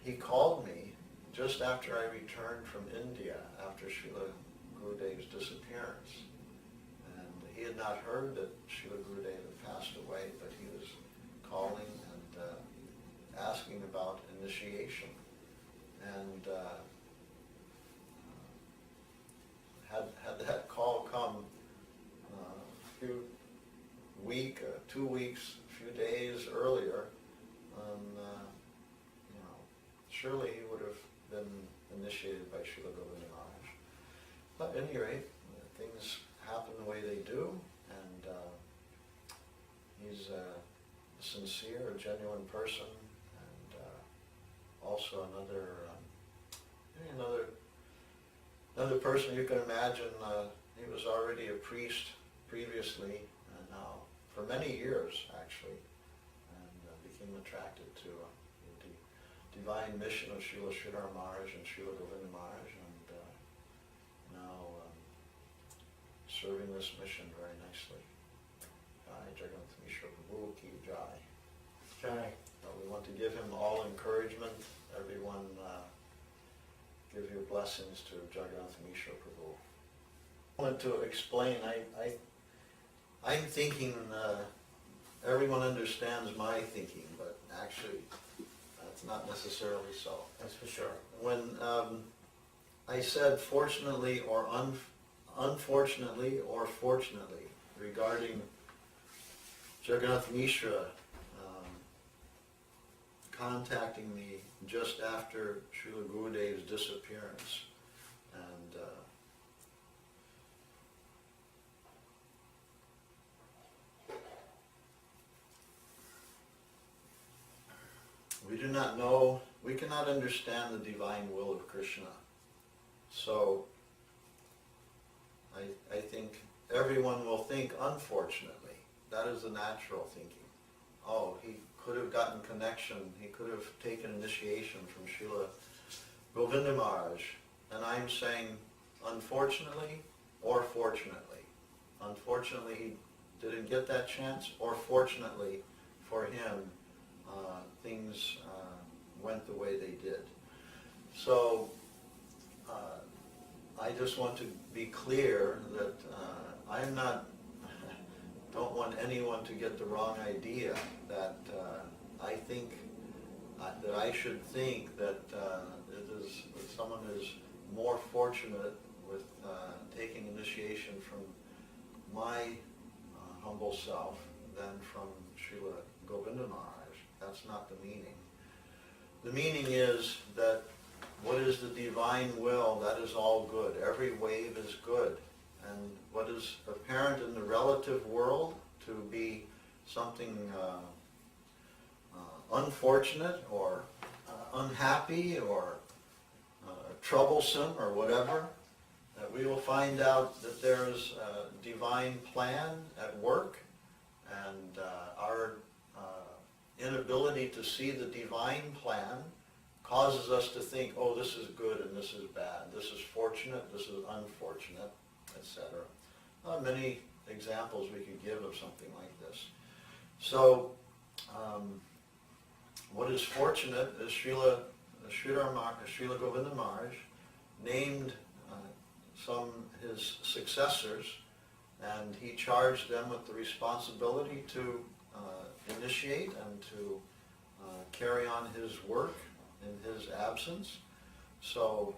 he called me just after I returned from India, after Srila Gurudev's disappearance. And he had not heard that Srila Gurudev had passed away, but he was calling and asking about initiation. And had that call come a few 2 weeks, a few days earlier, surely he would have been initiated by Srila Govinda Maharaj. But at any rate, things happen the way they do, and he's a sincere, a genuine person, and also another person you can imagine. He was already a priest previously, and now for many years actually, and became attracted to the divine mission of Srila Sridhar Maharaj and Srila Govinda Maharaj, and now serving this mission very nicely. Jai Jagannath Mishra Prabhu ki Jai. Jai. We want to give him all encouragement. Everyone give your blessings to Jagannath Mishra Prabhu. I wanted to explain, I'm thinking, everyone understands my thinking, but actually that's not necessarily so. That's for sure. When I said fortunately or unfortunately or fortunately regarding Jagannath Mishra contacting me just after Srila Gurudev's disappearance, and we do not know, we cannot understand the divine will of Krishna. So I think everyone will think, unfortunately, that is the natural thinking. Oh, he could have gotten connection, he could have taken initiation from Srila Govinda Maharaj. And I'm saying, unfortunately or fortunately. Unfortunately, he didn't get that chance, or fortunately for him, things went the way they did. So I just want to be clear that I'm not, don't want anyone to get the wrong idea that I think that I should think that that someone is more fortunate with taking initiation from my humble self than from Srila Govinda Maharaj. That's not the meaning. The meaning is that what is the divine will, that is all good. Every wave is good. And what is apparent in the relative world to be something unfortunate or unhappy or troublesome or whatever, that we will find out that there's a divine plan at work, and our inability to see the divine plan causes us to think, oh, this is good and this is bad, this is fortunate, this is unfortunate, etc. Many examples we could give of something like this. So, what is fortunate is Srila Govinda Maharaj named some his successors, and he charged them with the responsibility to initiate and to carry on his work in his absence. So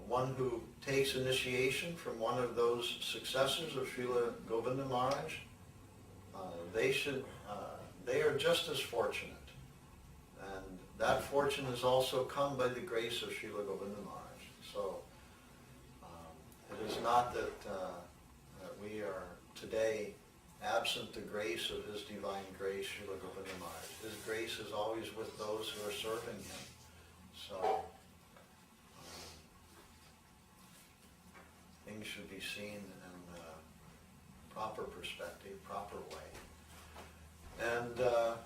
one who takes initiation from one of those successors of Srila Govinda Maharaj, they are just as fortunate. And that fortune has also come by the grace of Srila Govinda Maharaj. So it is not that we are today absent the grace of his divine grace, Srila Govinda Maharaj. His grace is always with those who are serving him. So things should be seen in a proper perspective, proper way. And an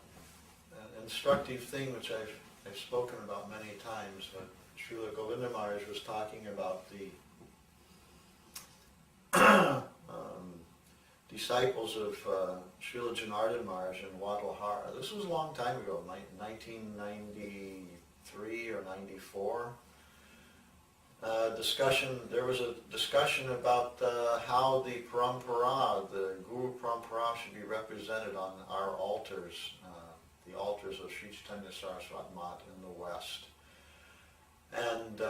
instructive thing which I've spoken about many times, but Srila Govinda Maharaj was talking about the disciples of Srila Janardhan Maharaj in Guadalajara. This was a long time ago, 1993 or 94. There was a discussion about how the parampara, the Guru parampara, should be represented on our altars, the altars of Sri Chaitanya Saraswat Mat in the West. And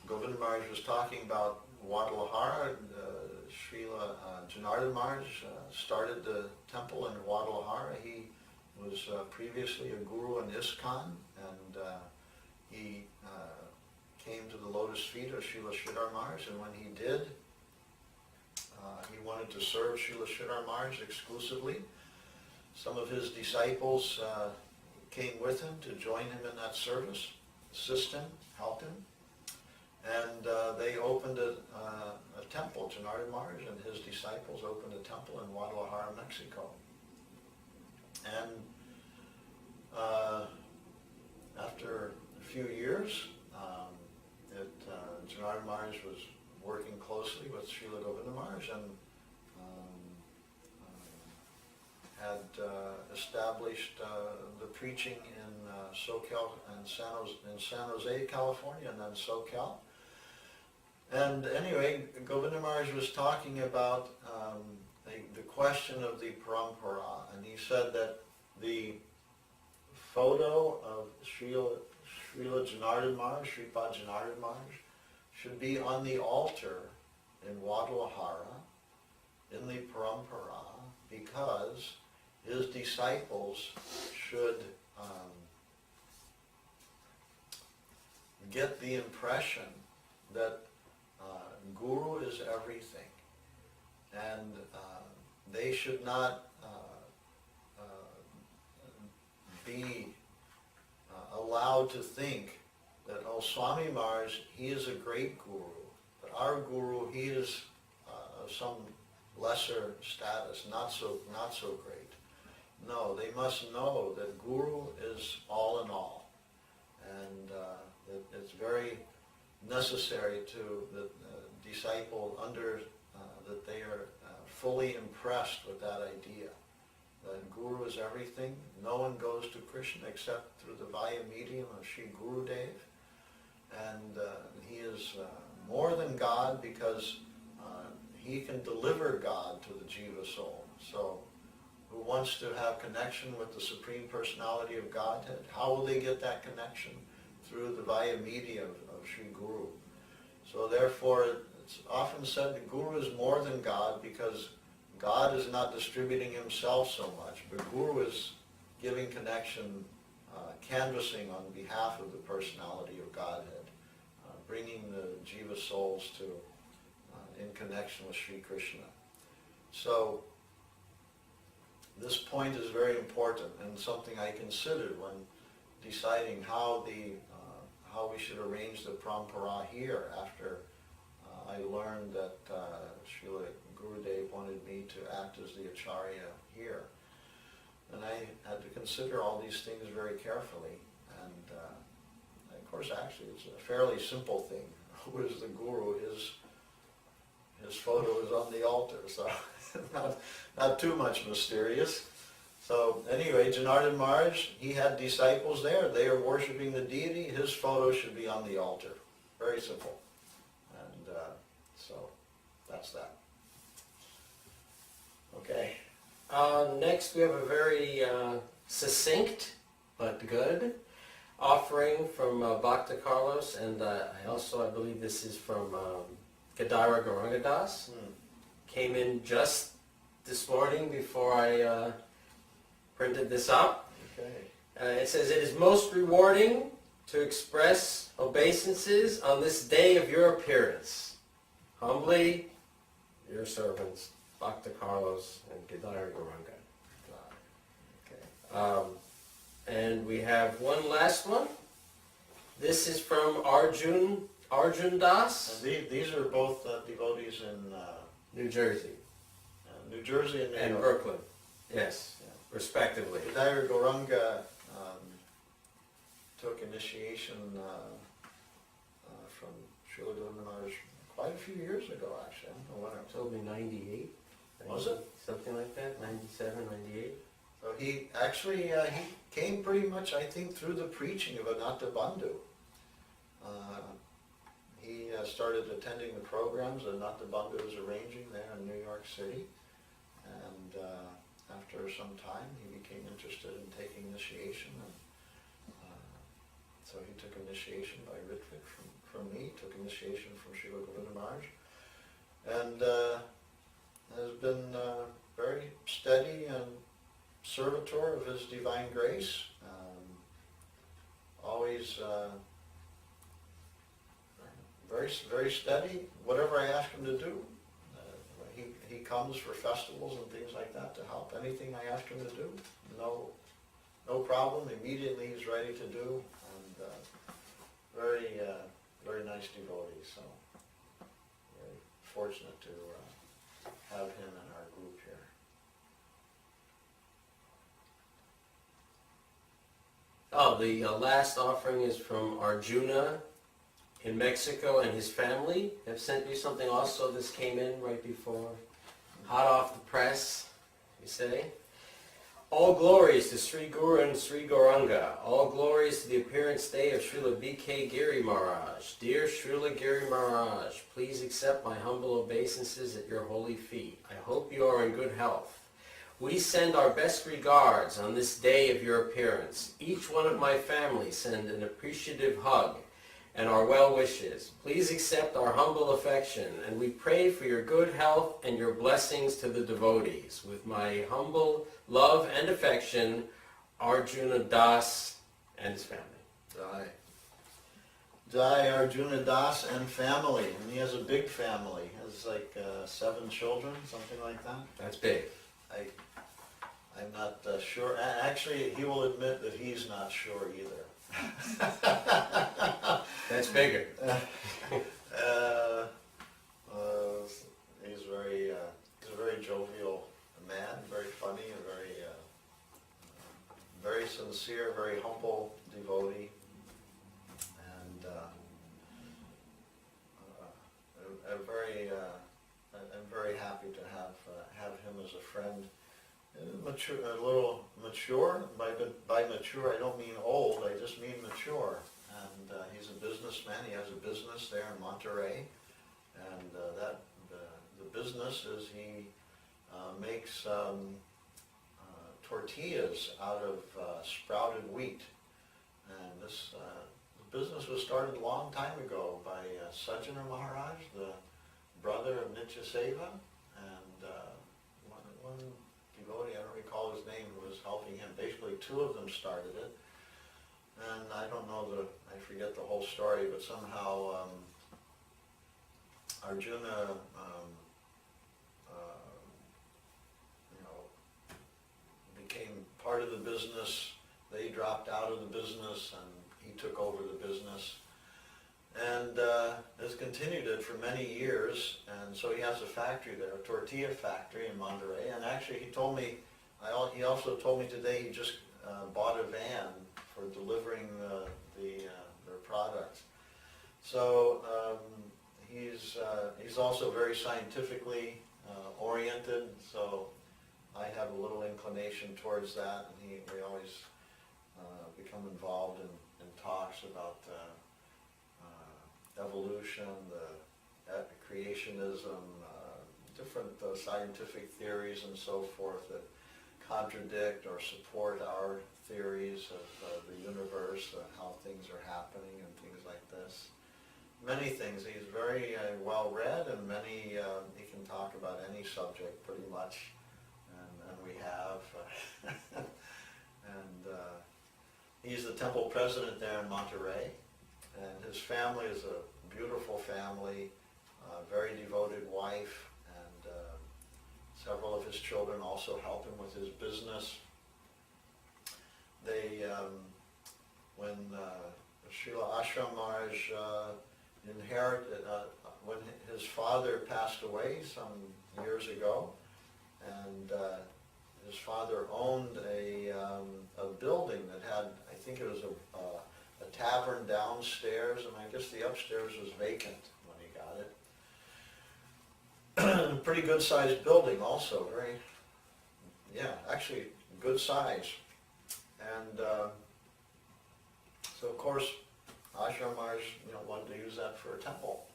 Govinda Maharaj was talking about Guadalajara. Srila Janardhan Maharaj started the temple in Guadalajara. He was previously a guru in ISKCON, and he came to the lotus feet of Srila Sridhar Maharaj, and when he did, he wanted to serve Srila Sridhar Maharaj exclusively. Some of his disciples came with him to join him in that service, assist him, help him, and they opened a temple. Janardhan Maharaj and his disciples opened a temple in Guadalajara, Mexico. And after a few years, Janardhan Maharaj was working closely with Srila Govinda Maharaj and had established the preaching in SoCal and San Jose, California, and then SoCal. And anyway, Govinda Maharaj was talking about the question of the parampara, and he said that the photo of Srila Janardhan Maharaj, Sripad Janardhan Maharaj, should be on the altar in Guadalajara, in the parampara, because his disciples should get the impression that Guru is everything, and they should not be allowed to think that, oh, Swami Maharaj, he is a great guru, but our guru, he is of some lesser status, not so great. No, they must know that Guru is all in all, and it's very necessary to the disciple that they are fully impressed with that idea. That Guru is everything. No one goes to Krishna except through the via medium of Sri Gurudev, and he is more than God because he can deliver God to the jiva soul. So, who wants to have connection with the Supreme Personality of Godhead? How will they get that connection? Through the via media of Sri Guru. So therefore, it's often said that Guru is more than God because God is not distributing himself so much, but Guru is giving connection, canvassing on behalf of the personality of Godhead, bringing the jiva souls to in connection with Sri Krishna. So this point is very important and something I considered when deciding how we should arrange the parampara here after I learned that Srila Gurudev wanted me to act as the Acharya here. And I had to consider all these things very carefully. And of course, actually, it's a fairly simple thing. who is the guru, his photo is on the altar, so not too much mysterious. So anyway, Janardhan Maharaj, he had disciples there. They are worshiping the deity. His photo should be on the altar. Very simple. And so that's that. Okay. Next we have a very succinct but good offering from Bhakta Carlos, and I believe this is from Gadara Gaurangadas. Came in just this morning before I printed this up. Okay. It says, "It is most rewarding to express obeisances on this day of your appearance. Humbly, your servants, Bhakta Carlos and Gadara Gauranga." Okay. And we have one last one. This is from Arjun Das, And these are both devotees in New Jersey, New Jersey and New and York. Brooklyn. Yes, Yeah. respectively. Gadara Gauranga took initiation from Srila Giri Maharaja quite a few years ago, actually. I don't know when it was. Told me 98. Was it? Something like that, 97, 98. So he actually he came pretty much, I think, through the preaching of Anatta Bandhu. He started attending the programs that Anatta Bandhu was arranging there in New York City, and after some time he became interested in taking initiation, and so he took initiation by Ritvik from me, took initiation from Srila Giri Maharaja, and has been very steady and servitor of His Divine Grace, always very steady. Whatever I ask him to do, he comes for festivals and things like that to help. Anything I ask him to do, no problem. Immediately he's ready to do, and very nice devotee. So very fortunate to have him in our group here. Oh, the last offering is from Arjuna in Mexico, and his family have sent you something also. This came in right before, hot off the press, you say. "All glories to Sri Guru and Sri Gauranga. All glories to the appearance day of Srila B.K. Giri Maharaj. Dear Srila Giri Maharaj, please accept my humble obeisances at your holy feet. I hope you are in good health. We send our best regards on this day of your appearance. Each one of my family send an appreciative hug and our well wishes. Please accept our humble affection, and we pray for your good health and your blessings to the devotees. With my humble love and affection, Arjuna Das and his family." Jai. Jai Arjuna Das and family. And he has a big family. He has like 7 children, something like that. That's big. I'm not sure. Actually, he will admit that he's not sure either. That's bigger. He's a very jovial man, very funny, and very sincere, very humble devotee, and I'm very happy to have him as a friend. Mature, a little mature. By mature, I don't mean old. I just mean mature. And he's a businessman. He has a business there in Monterey, and the business is he makes tortillas out of sprouted wheat. And this business was started a long time ago by Sajjana Maharaj, the brother of Nitya Seva, and one devotee, I don't recall his name, who was helping him. Basically, 2 of them started it, and I don't know I forget the whole story, but somehow Arjuna, became part of the business. They dropped out of the business, and he took over the business, and has continued it for many years. And so he has a factory there, a tortilla factory in Monterey. And actually, he he also told me today he just bought a van for delivering their products. So he's also very scientifically oriented, so I have a little inclination towards that, and we always become involved in talks about evolution, the creationism, different scientific theories and so forth that contradict or support our theories of the universe, how things are happening and things like this. Many things. He's very well read, and he can talk about any subject pretty much, and we have. And he's the temple president there in Monterey, and his family is a beautiful family, very devoted wife, and several of his children also help him with his business. They, when Srila Ashram Maharaj inherited, when his father passed away some years ago, and his father owned a building that had, I think it was a tavern downstairs, and I guess the upstairs was vacant when he got it. Pretty good sized building also, very, yeah, actually good size. And so of course Ashram Maharaj wanted to use that for a temple.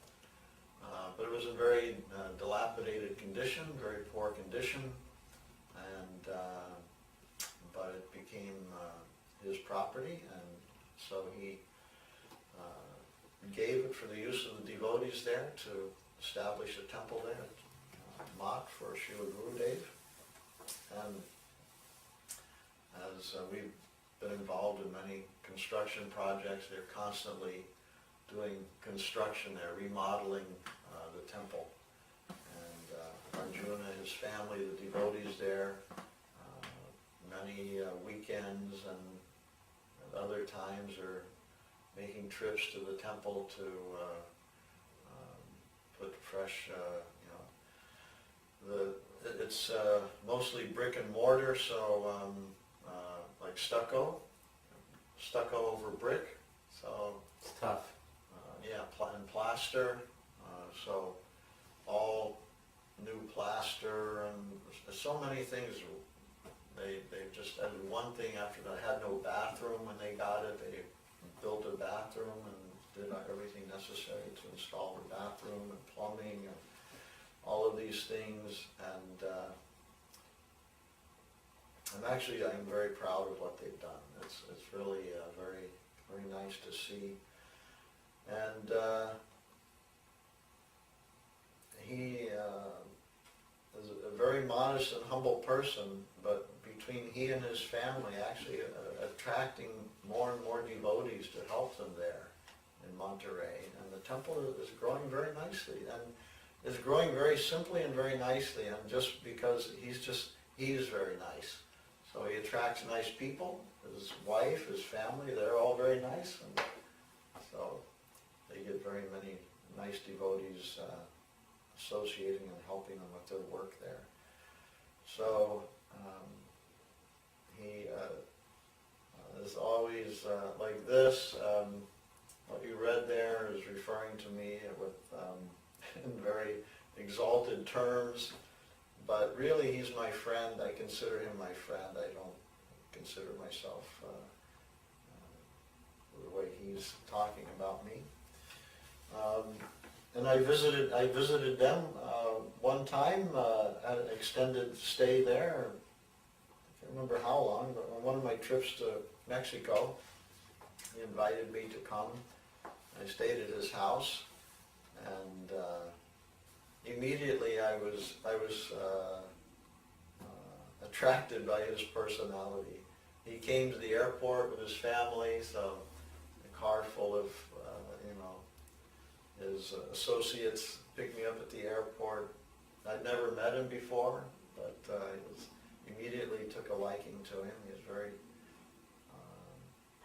But it was in very dilapidated condition, very poor condition, and but it became his property, and so he gave it for the use of the devotees there to establish a temple there, Mat for Srila Gurudev. And as we've been involved in many construction projects, they're constantly doing construction there, remodeling the temple. And Arjuna, his family, the devotees there, many weekends and other times are making trips to the temple to put fresh, it's mostly brick and mortar, so like stucco over brick, so It's tough. yeah, and plaster, so all new plaster, and so many things. They just added one thing after that. Had no bathroom when they got it. They built a bathroom and did everything necessary to install the bathroom and plumbing and all of these things. And I'm very proud of what they've done. It's really very, very nice to see. And he is a very modest and humble person, but between he and his family actually attracting more and more devotees to help them there in Monterey. And the temple is growing very nicely, and is growing very simply and very nicely, and just because he's very nice. So he attracts nice people, his wife, his family, they're all very nice, and so they get very many nice devotees associating and helping them with their work there. So he is always like this. What you read there is referring to me with in very exalted terms, but really he's my friend. I consider him my friend. I don't consider myself the way he's talking about me. And I visited them one time, had an extended stay there. I can't remember how long, but on one of my trips to Mexico, he invited me to come. I stayed at his house, and immediately I was attracted by his personality. He came to the airport with his family, so a car full of his associates picked me up at the airport. I'd never met him before, but immediately took a liking to him. He was very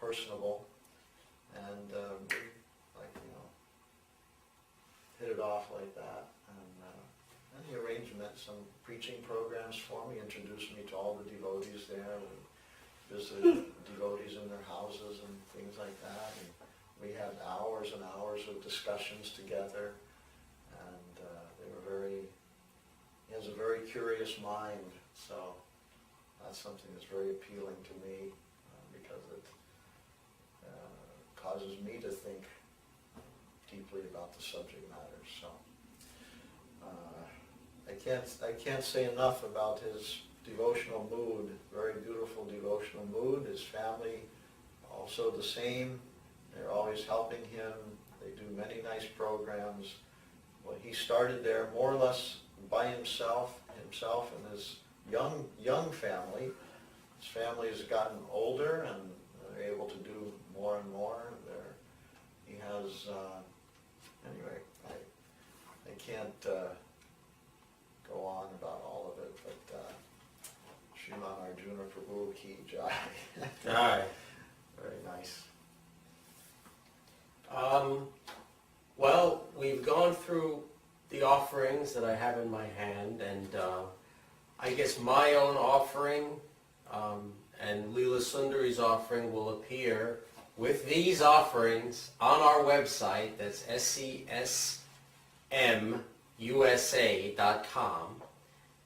personable, and hit it off like that. And he arranged some preaching programs for me, introduced me to all the devotees there. We visited devotees in their houses and things like that. And we had hours and hours of discussions together, and he has a very curious mind, so that's something that's very appealing to me, because it causes me to think deeply about the subject matter. So I can't say enough about his devotional mood. Very beautiful devotional mood. His family also the same. They're always helping him. They do many nice programs. Well, he started there more or less by himself and his young family. His family has gotten older and they're able to do more and more. He has, anyway, I can't go on about all of it, but Sriman Arjuna Prabhu Ki Jai. Jai. Very nice. Well, we've gone through the offerings that I have in my hand, and I guess my own offering and Leela Sundari's offering will appear with these offerings on our website. That's scsmusa.com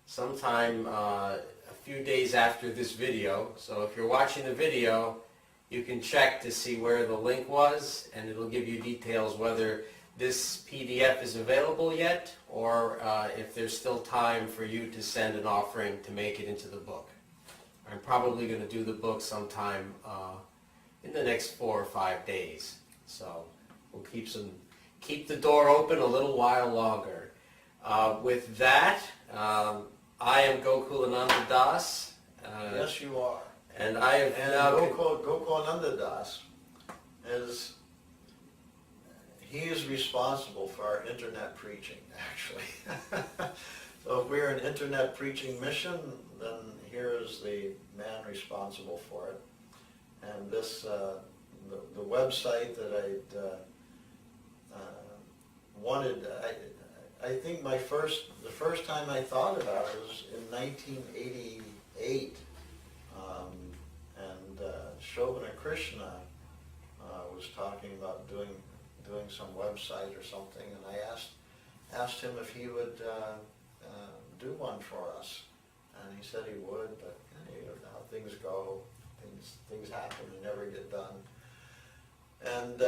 sometime a few days after this video. So if you're watching the video, you can check to see where the link was, and it'll give you details whether this PDF is available yet, or if there's still time for you to send an offering to make it into the book. I'm probably going to do the book sometime in the next 4 or 5 days. So we'll keep the door open a little while longer. With that, I am Gokulananda Das. Yes, you are. And I have And now... Gokulananda Das he is responsible for our internet preaching, actually. So if we're an internet preaching mission, then here is the man responsible for it. And this, the website that I'd wanted, I think the first time I thought about it was in 1988. Shobhana Krishna was talking about doing some website or something, and I asked him if he would do one for us, and he said he would, but you know how things go, things happen and never get done. And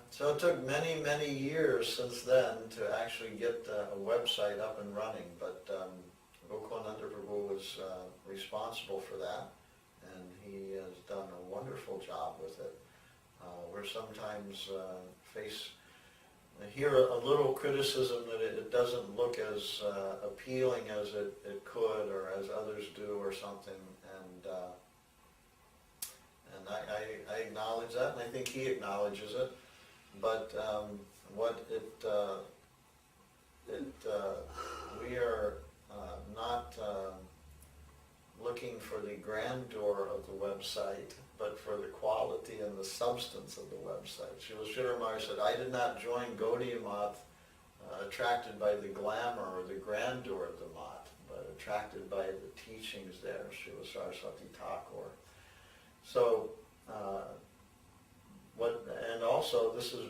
so it took many years since then to actually get a website up and running, but Gokulananda Prabhu was responsible for that, and he has done a wonderful job with it. We're sometimes hear a little criticism that it doesn't look as appealing as it could, or as others do, or something, and I acknowledge that, and I think he acknowledges it. But we are not looking for the grandeur of the website, but for the quality and the substance of the website. Srila Giri Maharaja said, I did not join Gaudiya Math attracted by the glamour or the grandeur of the Math, but attracted by the teachings there, Srila Saraswati Thakur. So, and also this is,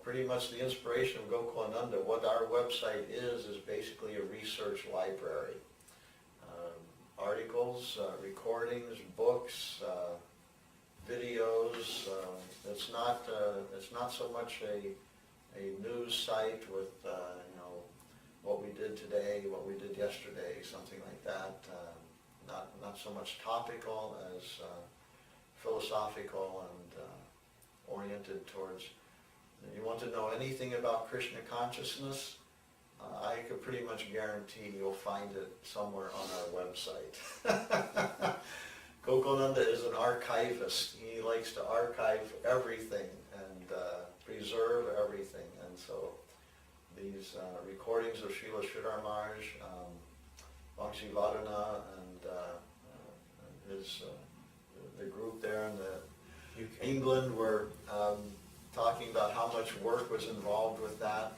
pretty much the inspiration of Gokulananda. What our website is basically a research library. Articles, recordings, books, videos. It's not so much a news site with what we did today, what we did yesterday, something like that. Not so much topical as philosophical and oriented towards. You want to know anything about Krishna consciousness? I could pretty much guarantee you'll find it somewhere on our website. Gokulananda is an archivist. He likes to archive everything and preserve everything. And so these recordings of Srila Sridhar Maharaj, Vamsi Vadana, and the group there in England were talking about how much work was involved with that.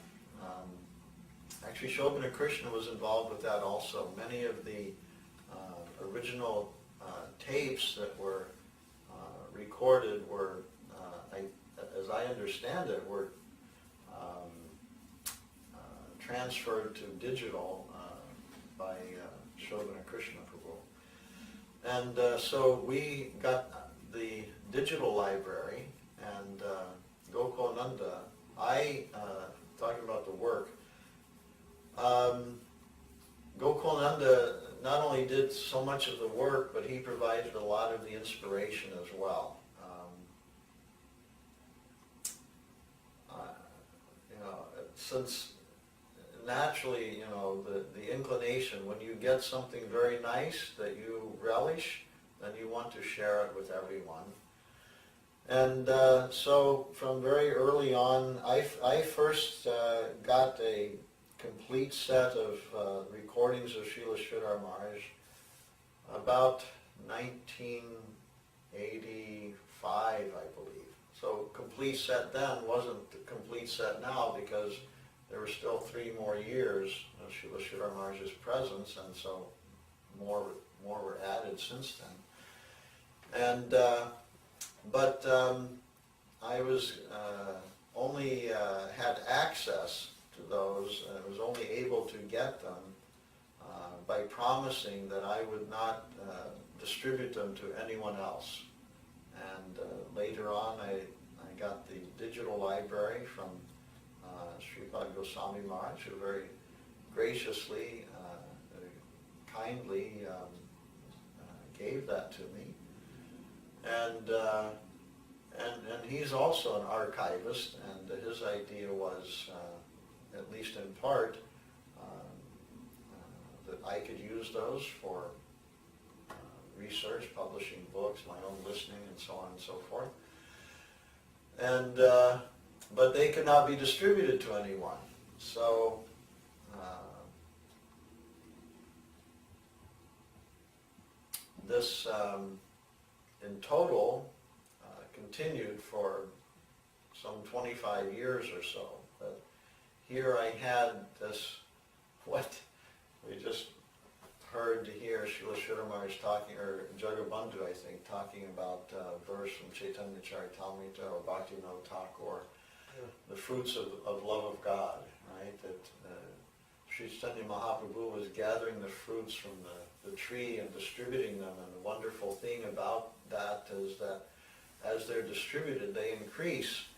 Actually, Shobhana Krishna was involved with that also. Many of the original tapes that were recorded were as I understand it, were transferred to digital by Shobhana Krishna Prabhu. And so we got the digital library, and Gokulananda, talking about the work, Gokulananda not only did so much of the work, but he provided a lot of the inspiration as well. Since naturally, the inclination, when you get something very nice that you relish, then you want to share it with everyone. And so from very early on, I first got a complete set of recordings of Srila Sridhar Maharaj about 1985, I believe. So complete set then wasn't the complete set now, because there were still 3 more years of Srila Sridhar Maharaj's presence, and so more were added since then. And but I was only had access to those, and I was only able to get them by promising that I would not distribute them to anyone else. And later on, I got the digital library from Sripad Goswami Maharaj, who very graciously, kindly gave that to me. And he's also an archivist, and his idea was, at least in part, that I could use those for research, publishing books, my own listening, and so on and so forth. And but they could not be distributed to anyone. So this, in total, continued for some 25 years or so. But here I had this, what we just heard to hear Srila Sridhar Maharaj talking, or Jagabandhu, I think, talking about a verse from Chaitanya Charitamrita or Bhaktivinoda Thakur, the fruits of love of God, right? That Sri Chaitanya Mahaprabhu was gathering the fruits from the tree and distributing them, and the wonderful thing about that is that as they're distributed, they increase.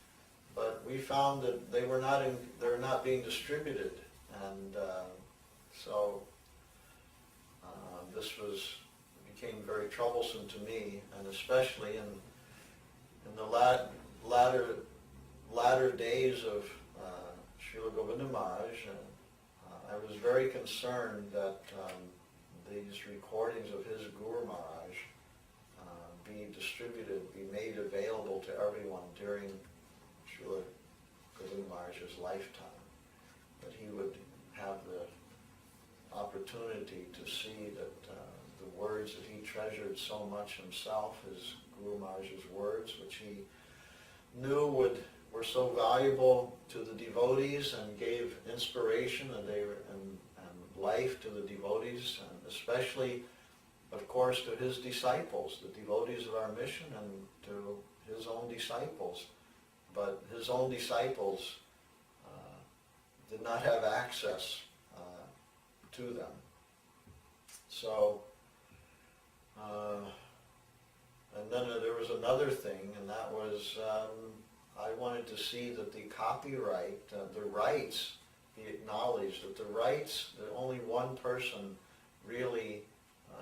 But we found that they're not being distributed, and so this became very troublesome to me, and especially in the latter days of Srila Govinda Maharaj, I was very concerned that these recordings of his Guru Maharaj be distributed, be made available to everyone during Srila Govinda Maharaj's lifetime, that he would have the opportunity to see that the words that he treasured so much himself, his Guru Maharaj's words, which he knew were so valuable to the devotees and gave inspiration and life to the devotees, and especially, of course, to his disciples, the devotees of our mission, and to his own disciples. But his own disciples did not have access to them. So, and then there was another thing, and that was I wanted to see that the copyright, the rights, be acknowledged, that that only one person really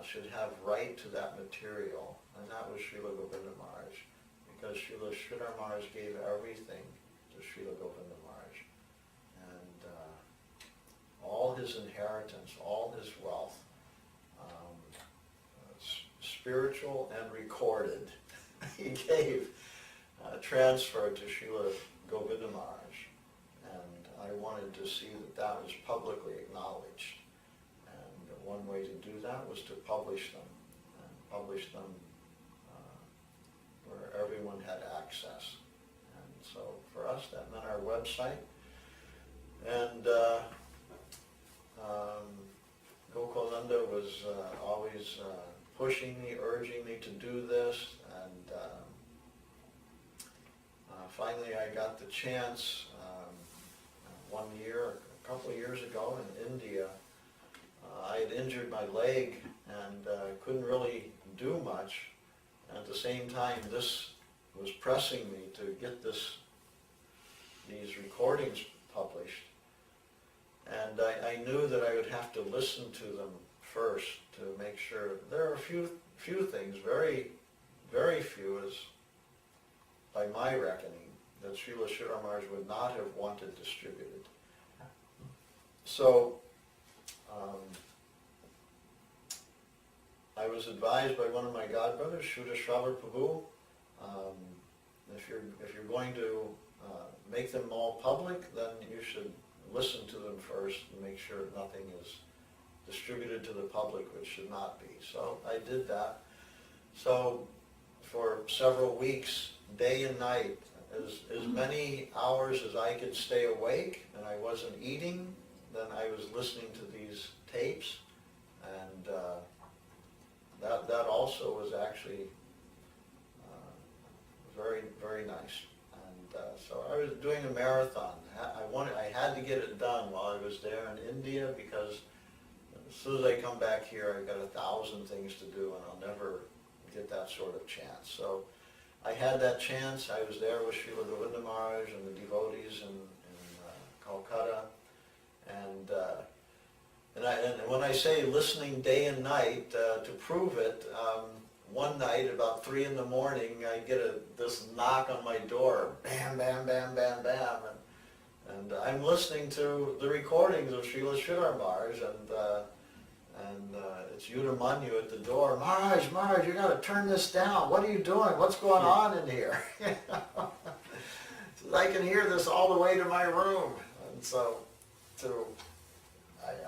should have right to that material, and that was Srila Govinda Maharaj, because Srila Sridhar Maharaj gave everything to Srila Govinda Maharaj, and all his inheritance, all his wealth, spiritual and recorded, he gave, transferred to Srila Govinda Maharaj, and I wanted to see that was publicly acknowledged. And one way to do that was to publish them, and publish them where everyone had access. And so for us, that meant our website. And Gokulananda was always pushing me, urging me to do this, and finally I got the chance one year, a couple of years ago in India. I had injured my leg and couldn't really do much. And at the same time, this was pressing me to get these recordings published. And I knew that I would have to listen to them first to make sure. There are a few things, very, very few, as by my reckoning, that Srila Sridhar Maharaj would not have wanted distributed. So I was advised by one of my godbrothers, Shuddha Shravar Prabhu, if you're going to make them all public, then you should listen to them first and make sure nothing is distributed to the public, which should not be. So I did that. So for several weeks, day and night, as many hours as I could stay awake and I wasn't eating, then I was listening to these tapes, and that also was actually very, very nice. And so I was doing a marathon. I had to get it done while I was there in India, because as soon as I come back here, I've got 1,000 things to do, and I'll never get that sort of chance. So I had that chance. I was there with Srila Gokulananda Maharaj and the devotees in Calcutta, and when I say listening day and night, to prove it, one night about 3 in the morning, I get this knock on my door, bam, bam, bam, bam, bam, and I'm listening to the recordings of Srila Sridhar Maharaj, and it's Udamanyu at the door. Maharaj, you got to turn this down. What are you doing? What's going on in here? I can hear this all the way to my room. And so,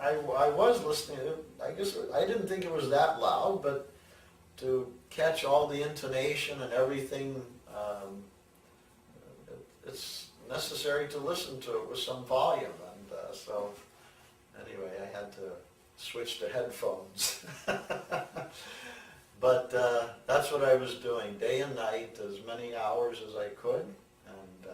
I was listening. I guess I didn't think it was that loud, but to catch all the intonation and everything, it's necessary to listen to it with some volume. And so, anyway, I had to switch to headphones. But that's what I was doing, day and night, as many hours as I could. And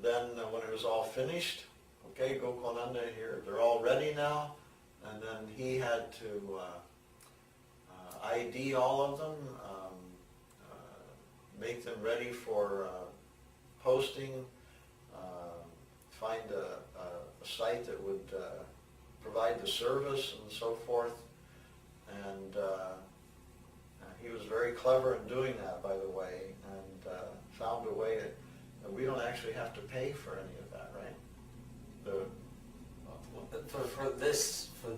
then when it was all finished, okay, Gokulananda here, they're all ready now. And then he had to ID all of them, make them ready for posting, find a site that would provide the service and so forth. And he was very clever in doing that, by the way, and found a way that we don't actually have to pay for any of that, right? For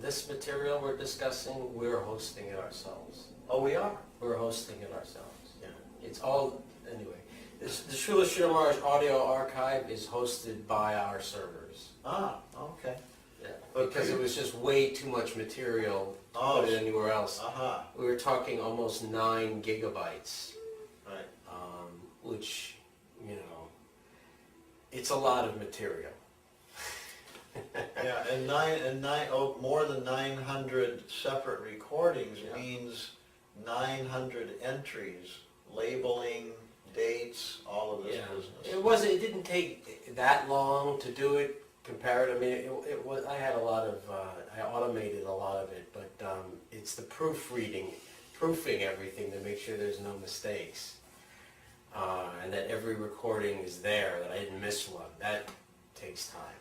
this material we're discussing, we're hosting it ourselves. Oh, we are? We're hosting it ourselves. Yeah. It's all, anyway. The Srila Sridhar Maharaj audio archive is hosted by our servers. Ah, okay. Yeah. Because it was just way too much material to put it anywhere else. Uh-huh. We were talking almost 9 gigabytes. Right. Which, it's a lot of material. Yeah, and more than 900 separate recordings means 900 entries, labeling, dates, all of this business. It didn't take that long to do it compared. I mean, it was. I had a lot of. I automated a lot of it, but it's the proofing everything to make sure there's no mistakes, and that every recording is there. That I didn't miss one. That takes time.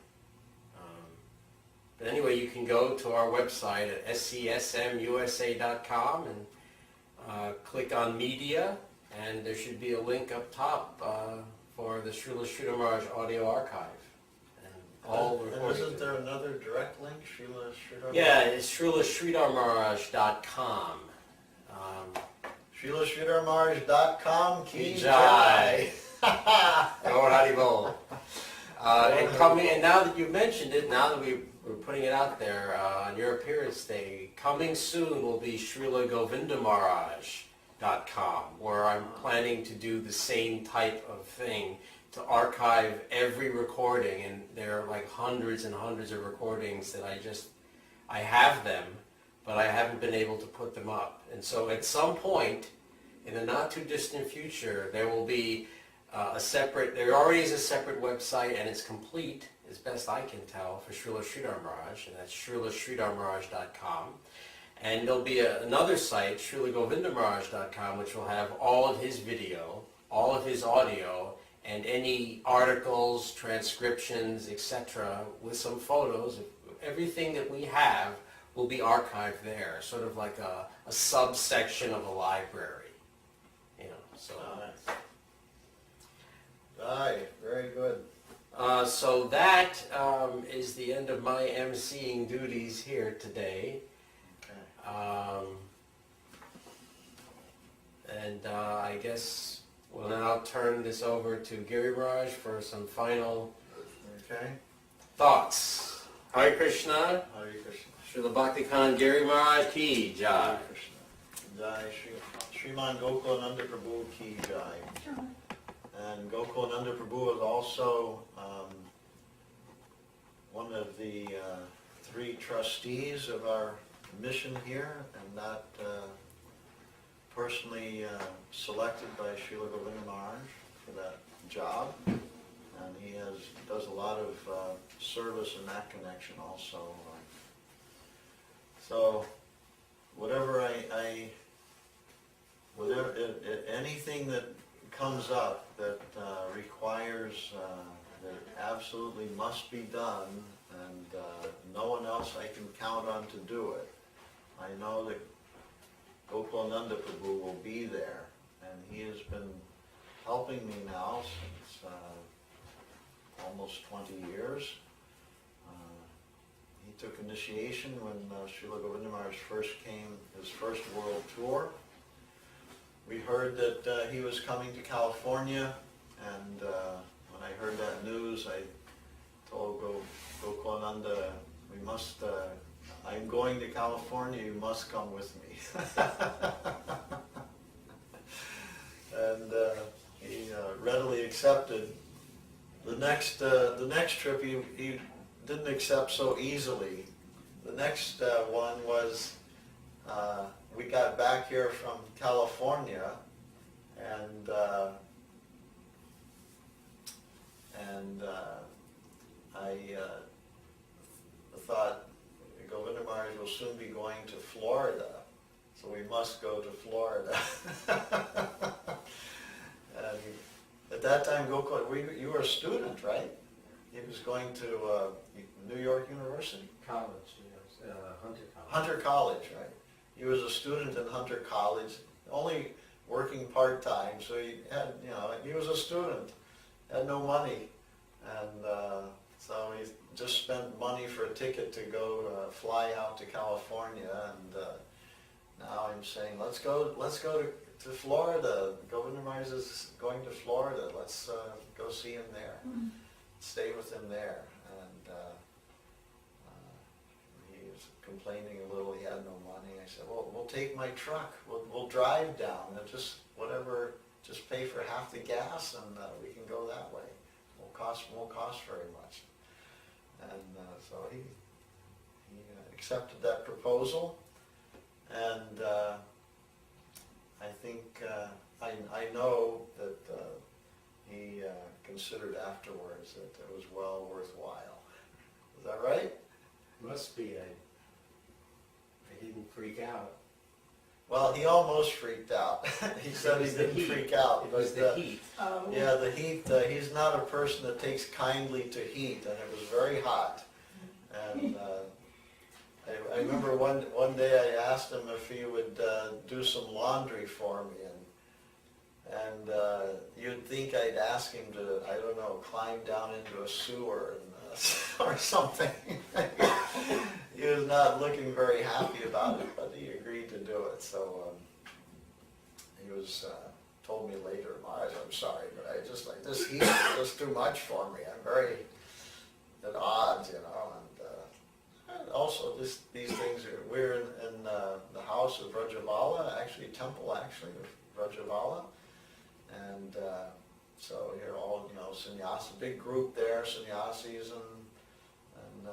But anyway, you can go to our website at scsmusa.com and click on Media, and there should be a link up top for the Srila Sridhar Maharaj audio archive. And all the recordings. Isn't there another direct link, Srila Sridhar? Yeah, it's srilasridharmaharaj.com. srilasridharmaharaj.com, ki jai. Gaur Hari Bol. And now that you've mentioned it, now that we're putting it out there on your appearance day, coming soon will be srilagovindamaraj.com, where I'm planning to do the same type of thing, to archive every recording, and there are like hundreds and hundreds of recordings that I have them, but I haven't been able to put them up. And so at some point, in the not too distant future, there will be there already is a separate website, and it's complete, as best I can tell, for Srila Sridhar Maharaj, and that's srilasridharmaharaj.com. And there'll be another site, srilagovindamaraj.com, which will have all of his video, all of his audio, and any articles, transcriptions, etc., with some photos. Everything that we have will be archived there, sort of like a subsection of a library. You know, so. Aye, very good. So that is the end of my emceeing duties here today. Okay. And I guess we'll now turn this over to Giri Maharaj for some final Okay. thoughts. Hare Krishna, Hare Krishna. Srila Bhakti Kanan Giri Maharaj ki jai. Hare Krishna. Jai Sriman Gokulananda Prabhu ki jai. And Gokulananda Prabhu is also one of the 3 trustees of our mission here, and not personally selected by Srila Giri Maharaja for that job. And he does a lot of service in that connection also. So whatever anything that comes up that requires that absolutely must be done, and no one else I can count on to do it, I know that Gokulananda Prabhu will be there, and he has been helping me now since almost 20 years. He took initiation when Srila Govinda Maharaj first came, his first world tour. We heard that he was coming to California, and when I heard that news, I told Gokulananda, I'm going to California, you must come with me. And he readily accepted. The next trip he didn't accept so easily. The next one was, we got back here from California, and I thought Govinda Maharaj will soon be going to Florida, so we must go to Florida. And at that time, you were a student, right? He was going to New York University? College, yes, Hunter College. Hunter College, right? He was a student in Hunter College, only working part-time, so he had, he was a student, had no money, and so he just spent money for a ticket to go fly out to California, and now I'm saying, let's go to Florida. Govinda Maharaj is going to Florida. Let's go see him there, stay with him there. And he was complaining a little. He had no money. I said, well, we'll take my truck. We'll drive down and just pay for half the gas, and we can go that way. Won't cost very much. And so he accepted that proposal, and I think I know that he considered afterwards that it was well worthwhile. Is that right? Must be. I didn't freak out. Well, he almost freaked out. He said he didn't freak out. It was the heat. Yeah, the heat. He's not a person that takes kindly to heat, and it was very hot. And I remember one day I asked him if he would do some laundry for me, and you'd think I'd ask him to, I don't know, climb down into a sewer or something. He was not looking very happy about it, but he agreed to do it. So he was told me later, Maharaj, I'm sorry, but I just like this heat is just too much for me. I'm very at odds, And also these things we're in the house of Rajavala, temple of Rajavala, and so here all sannyas, big group there, sannyasis and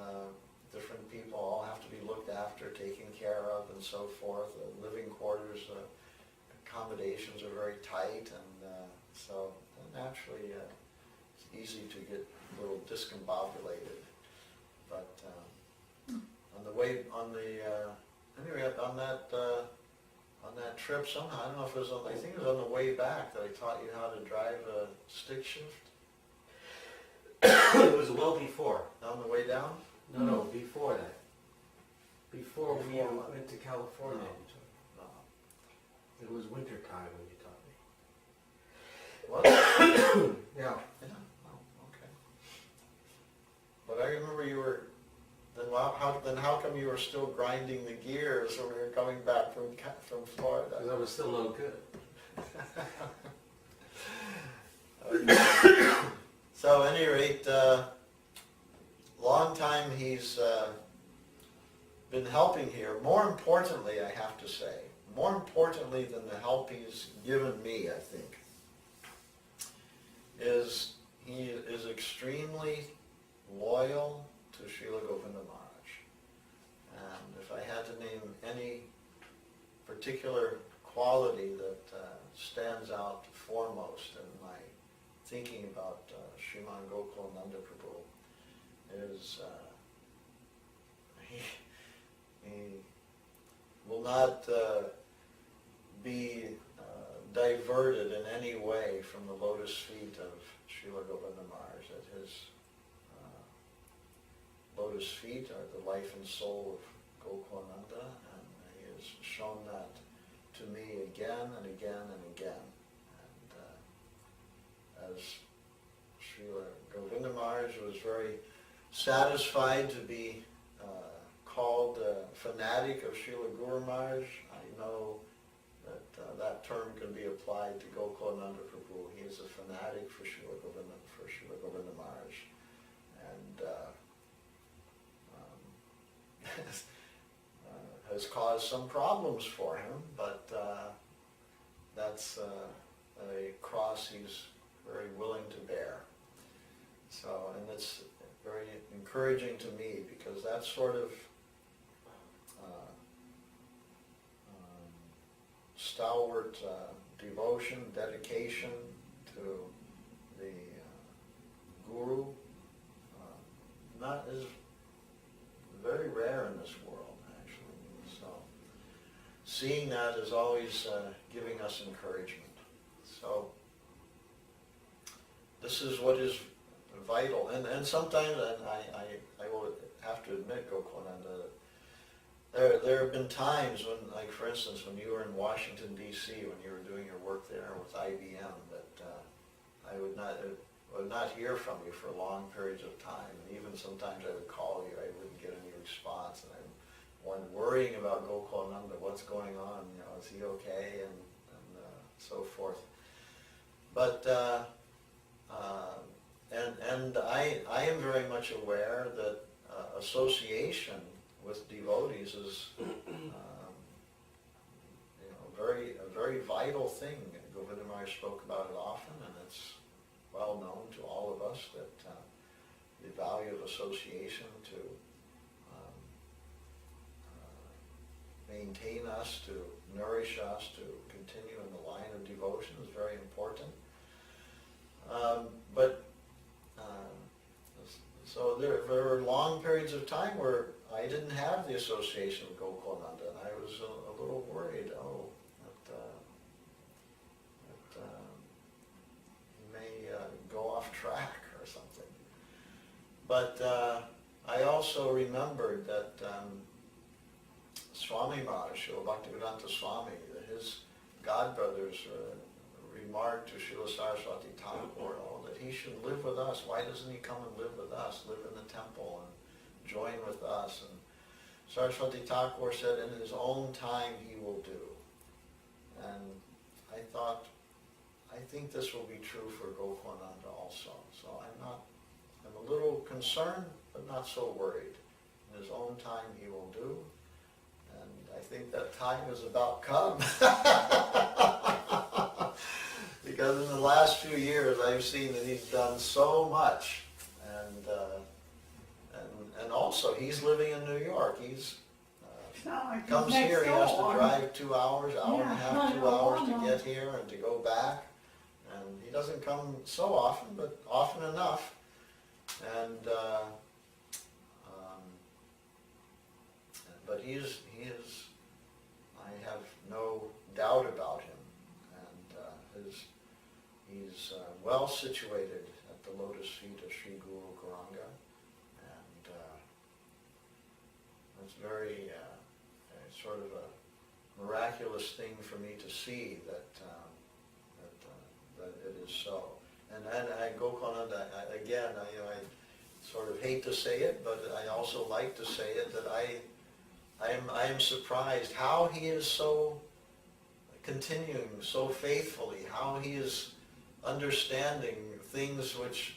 different people all have to be looked after, taken care of, and so forth. Living quarters, accommodations are very tight, and so naturally it's easy to get a little discombobulated. But on the way, anyway, on that trip somehow, I don't know if it was I think it was on the way back that I taught you how to drive a stick shift. It was well before. On the way down? No, before that. Before we Before what? went to California. No. It was winter time when you taught me. What? Yeah. Yeah. Oh, okay. But I remember you were. Then how come you were still grinding the gears when we were coming back from Florida? Because I was still no good. So at any rate, long time he's been helping here. More importantly, I have to say, more importantly than the help he's given me, I think, is he is extremely loyal to Srila Gokulananda Maharaj. And if I had to name any particular quality that stands out foremost in my thinking about Sriman Gokulananda Prabhu is he will not be diverted in any way from the lotus feet of Srila Gokulananda Maharaj. That his lotus feet are the life and soul of Gokulananda, and he has shown that to me again and again and again. And as Srila Govinda Maharaj was very satisfied to be called a fanatic of Srila Guru Maharaj, I know that that term can be applied to Gokulananda Prabhu. He is a fanatic for Srila Govinda Maharaj. And has caused some problems for him, but that's a cross he's very willing to bear. So, and it's very encouraging to me because that sort of stalwart devotion, dedication to the Guru, is very rare in this world, actually. So, seeing that is always giving us encouragement. So, this is what is vital. And sometimes, and I will have to admit, Gokulananda, there have been times when, like for instance, when you were in Washington, D.C., when you were doing your work there with IBM, that I would not hear from you for long periods of time. And even sometimes I would call you, I wouldn't get any response, and I'm worrying about Gokulananda, what's going on, is he okay, and so forth. But and I am very much aware that association with devotees is a very vital thing. Govinda Maharaj spoke about it often, and it's well known to all of us that the value of association to maintain us, to nourish us, to continue in the line of devotion is very important. So there were long periods of time where I didn't have the association with Gokulananda, and I was a little worried, that he may go off track or something. But I also remembered that Swami Maharaj, Srila Bhaktivedanta Swami, his godbrothers remarked to Srila Saraswat Thakur that he should live with us. Why doesn't he come and live with us, live in the temple and join with us? And Saraswati Thakur said, in his own time he will do. And I thought, I think this will be true for Gokulananda also. So I'm a little concerned, but not so worried. In his own time he will do. And I think that time is about come. Because in the last few years I've seen that he's done so much. And also he's living in New York. He's comes here, he has to drive 2 hours, hour and a half, 2 hours to get here and to go back. And he doesn't come so often, but often enough. And but he is, I have no doubt about him. And he's well situated at the lotus feet of Sri Guru Gauranga. And it's very sort of a miraculous thing for me to see that it is so. And Gokulananda, again, I sort of hate to say it, but I also like to say it, that I am surprised how he is so continuing so faithfully, how he is understanding things which,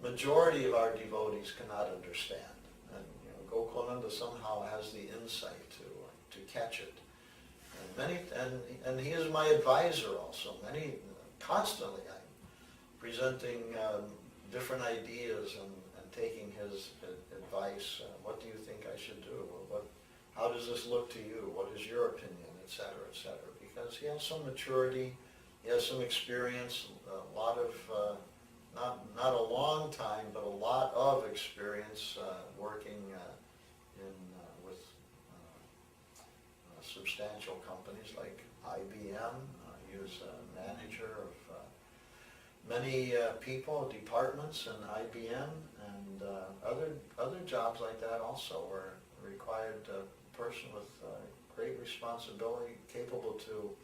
majority of our devotees cannot understand. And Gokulananda somehow has the insight to catch it. And he is my advisor also. Constantly I'm presenting different ideas and taking his advice. What do you think I should do? How does this look to you? What is your opinion, etc., etc.? Because he has some maturity, he has some experience, a lot of, not a long time, but a lot of experience working with substantial companies like IBM. He was a manager of many people, departments in IBM, and other jobs like that also were required a person with great responsibility, capable to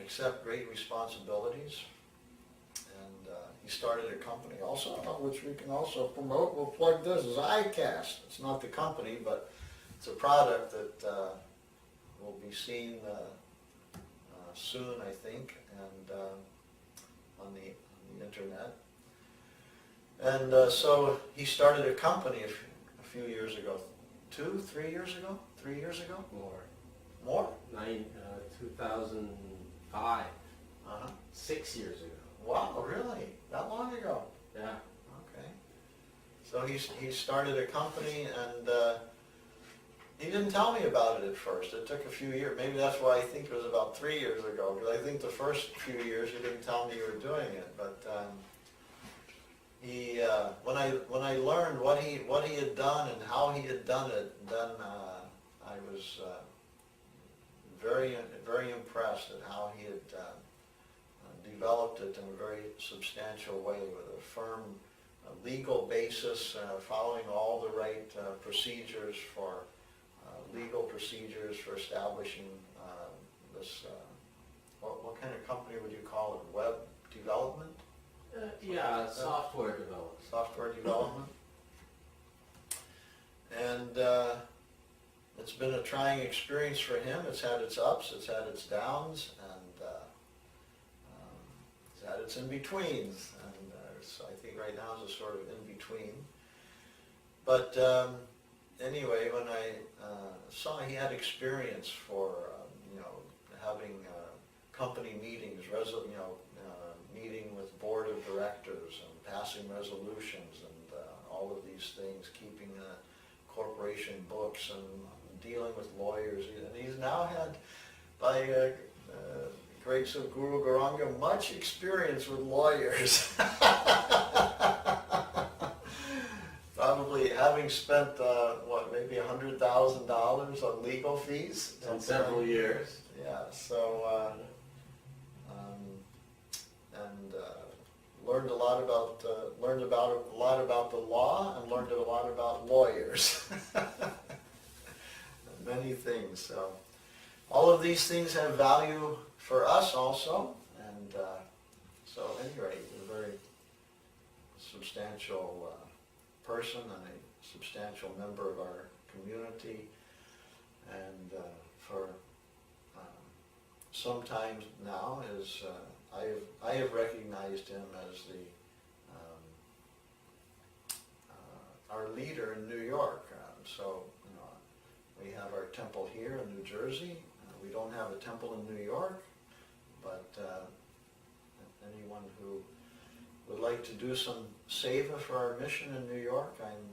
accept great responsibilities. And he started a company also, which we can also promote. We'll plug this as iCast. It's not the company, but it's a product that will be seen soon, I think, and on the internet. And so he started a company a few years ago. 3 years ago? 3 years ago? More? 2005. 6 years ago. Wow, really? That long ago? Yeah. Okay. So he started a company, and he didn't tell me about it at first. It took a few years. Maybe that's why I think it was about 3 years ago, because I think the first few years you didn't tell me you were doing it. But when I learned what he had done and how he had done it, then I was very impressed at how he had developed it in a very substantial way, with a firm legal basis, following all the right procedures for legal procedures for establishing this. What kind of company would you call it? Web development? Software development. Software development. And it's been a trying experience for him. It's had its ups, it's had its downs, and it's had its in-betweens. And so I think right now is a sort of in-between. But anyway, when I saw he had experience for having company meetings, meeting with board of directors and passing resolutions and all of these things, keeping corporation books and dealing with lawyers. And he's now had, by grace of Guru Gauranga, much experience with lawyers. Probably having spent, maybe $100,000 on legal fees. In several years. Yeah, so, and learned a lot about the law, and learned a lot about lawyers. Many things. So, all of these things have value for us also, and so at any rate, a very substantial person and a substantial member of our community, and for some time now is I have recognized him as the our leader in New York. So we have our temple here in New Jersey. We don't have a temple in New York, but anyone who would like to do some seva for our mission in New York, I'm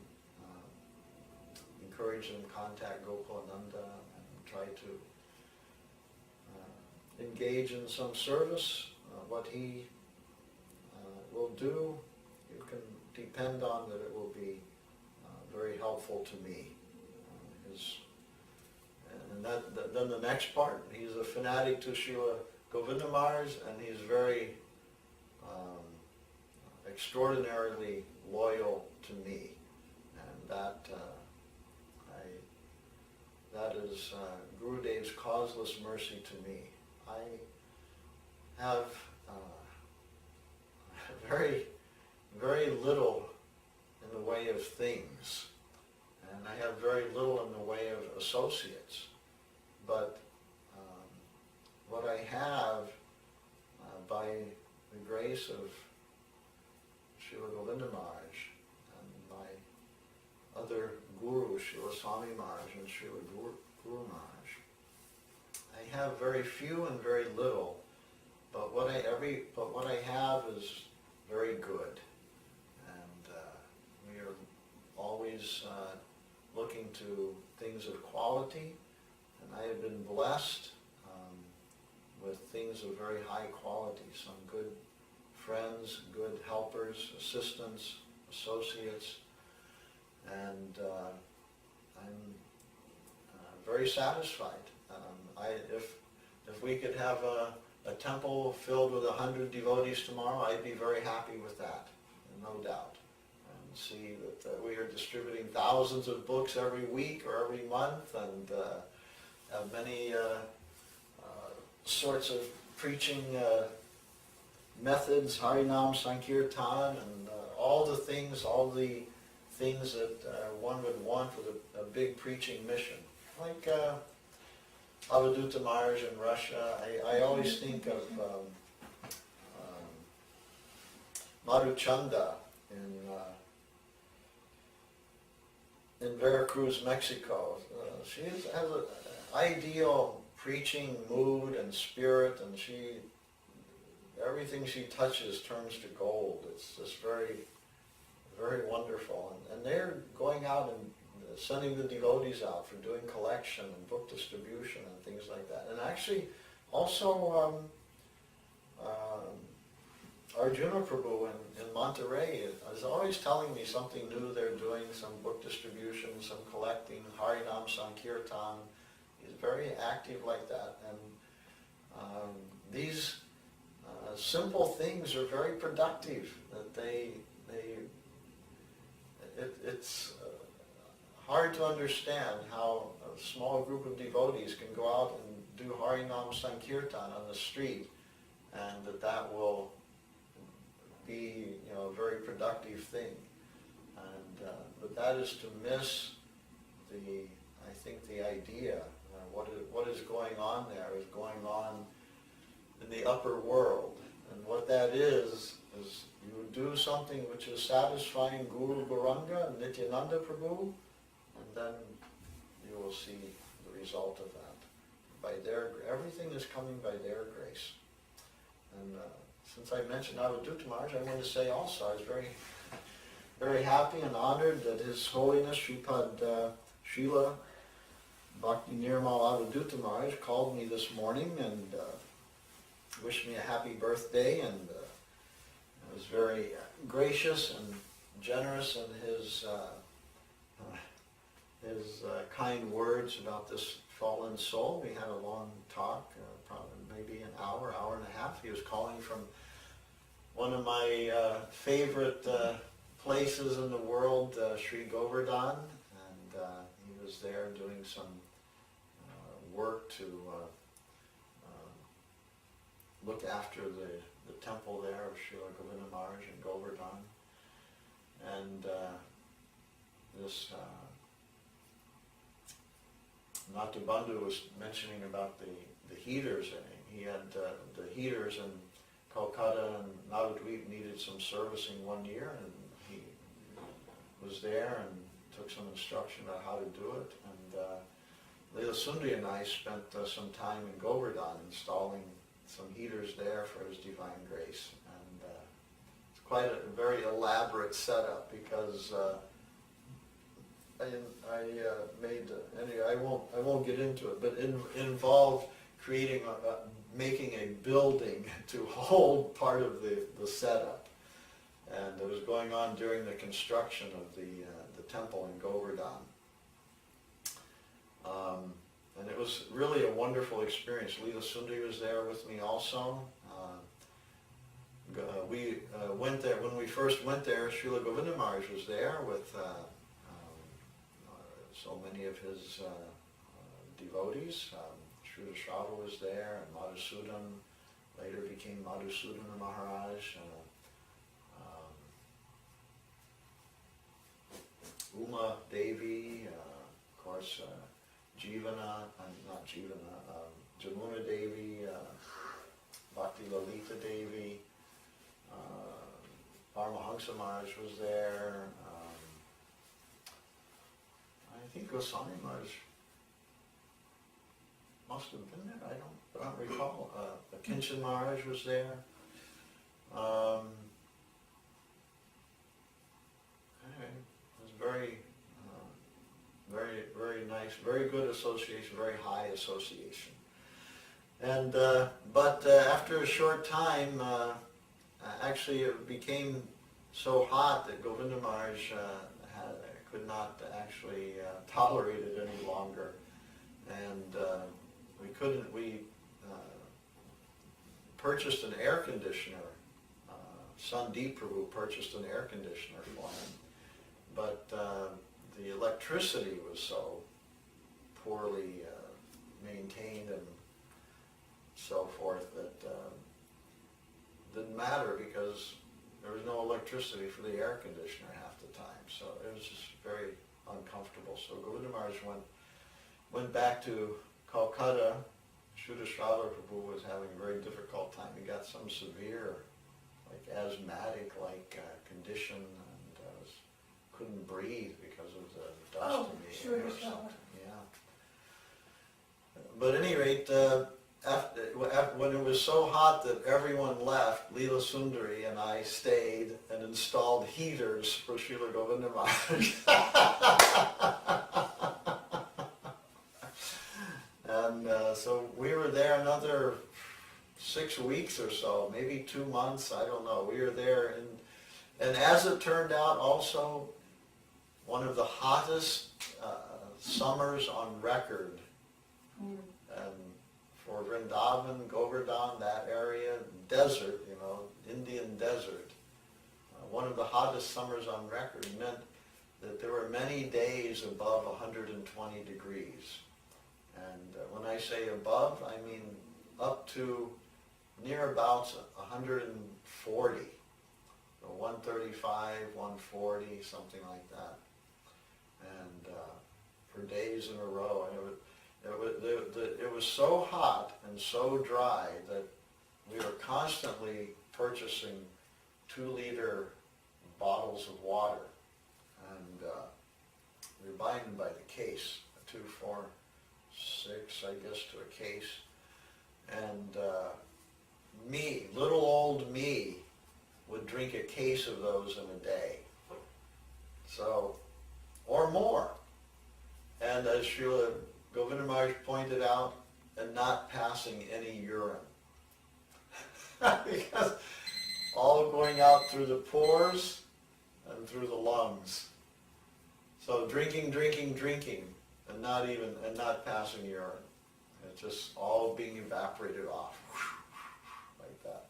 encourage them to contact Gokulananda and try to engage in some service, what he will do, you can depend on that it will be very helpful to me. Then the next part, he's a fanatic to Srila Govinda Maharaj, and he's very extraordinarily loyal to me, and that is Gurudev's causeless mercy to me. I have very, very little in the way of things, and I have very little in the way of associates. But what I have, by the grace of Srila Govinda Maharaj and my other gurus, Srila Swami Maharaj and Srila Guru Maharaj, I have very few and very little, but what I have is very good, and we are always looking to things of quality, and I have been blessed with things of very high quality, some good friends, good helpers, assistants, associates, and I'm very satisfied. If we could have a temple filled with 100 devotees tomorrow, I'd be very happy with that, no doubt. And see that we are distributing thousands of books every week or every month, and have many sorts of preaching methods, Harinam, Sankirtan, and all the things that one would want with a big preaching mission. Like Avadhuta Maharaj in Russia, I always think of Madhuchanda in Veracruz, Mexico. She has an ideal preaching mood and spirit, and everything she touches turns to gold. It's just very, very wonderful. And they're going out and sending the devotees out for doing collection and book distribution and things like that. And actually, also Arjuna Prabhu in Monterey is always telling me something new they're doing, some book distribution, some collecting, Harinam Sankirtan. He's very active like that. And these simple things are very productive. That it's hard to understand how a small group of devotees can go out and do Harinam Sankirtan on the street, and that will be a very productive thing. And but that is to miss I think the idea. What is going on there is going on in the upper world. And what that is you do something which is satisfying Guru Gauranga and Nityananda Prabhu, and then you will see the result of that. Everything is coming by their grace. And since I mentioned Avadhuta Maharaj, I want to say also I was very, very happy and honored that His Holiness Srila Bhakti Nirmal Avadhuta Maharaj called me this morning and wished me a happy birthday, and was very gracious and generous in his kind words about this fallen soul. We had a long talk, probably maybe an hour and a half. He was calling from one of my favorite places in the world, Sri Govardhan, and he was there doing some work to look after the temple there of Srila Govinda Maharaj in Govardhan. And this Natu Bandhu was mentioning about the heaters. He had the heaters in Kolkata and Navadvip needed some servicing one year, and he was there and took some instruction about how to do it. And Leela Sundari and I spent some time in Govardhan installing some heaters there for His Divine Grace. And it's quite a very elaborate setup, because I won't get into it, but it involved making a building to hold part of the setup. And it was going on during the construction of the temple in Govardhan. And it was really a wonderful experience. Leela Sundari was there with me also. We went there, when we first went there, Srila Govinda Maharaj was there with so many of his devotees. Srila Shrava was there, and Madhusudan later became Madhusudana Maharaj. Uma Devi, of course, Jamuna Devi, Bhakti Lalita Devi, Paramahansa Maharaj was there. I think Goswami Maharaj must have been there. I don't recall. Kinchan Maharaj was there. Anyway, it was very, very nice, very good association, very high association. And but after a short time, actually it became so hot that Govinda Maharaj could not actually tolerate it any longer, and we purchased an air conditioner. Sandeep Prabhu purchased an air conditioner for him, but the electricity was so poorly maintained and so forth that didn't matter, because there was no electricity for the air conditioner half the time, so it was just very uncomfortable. So Govinda Maharaj went back to Calcutta. Shuddha Srila Prabhu was having a very difficult time. He got some severe, asthmatic condition, and couldn't breathe because of the dust in the air or something. Yeah. But at any rate, when it was so hot that everyone left, Leela Sundari and I stayed and installed heaters for Srila Govinda Maharaj. And so we were there another 6 weeks or so, maybe 2 months, I don't know. We were there, and as it turned out, also one of the hottest summers on record. And for Vrindavan, Govardhan, that area, desert, Indian desert, one of the hottest summers on record meant that there were many days above 120 degrees. And when I say above, I mean up to near about 140, 135, 140, something like that. And for days in a row. And it was so hot and so dry that we were constantly purchasing 2-liter bottles of water. And we were buying them by the case, 2, 4, 6, I guess, to a case. And little old me, would drink a case of those in a day. So, or more. And as Srila Govinda Maharaj pointed out, and not passing any urine. Because all going out through the pores and through the lungs. So drinking, and not passing urine. It's just all being evaporated off. Like that.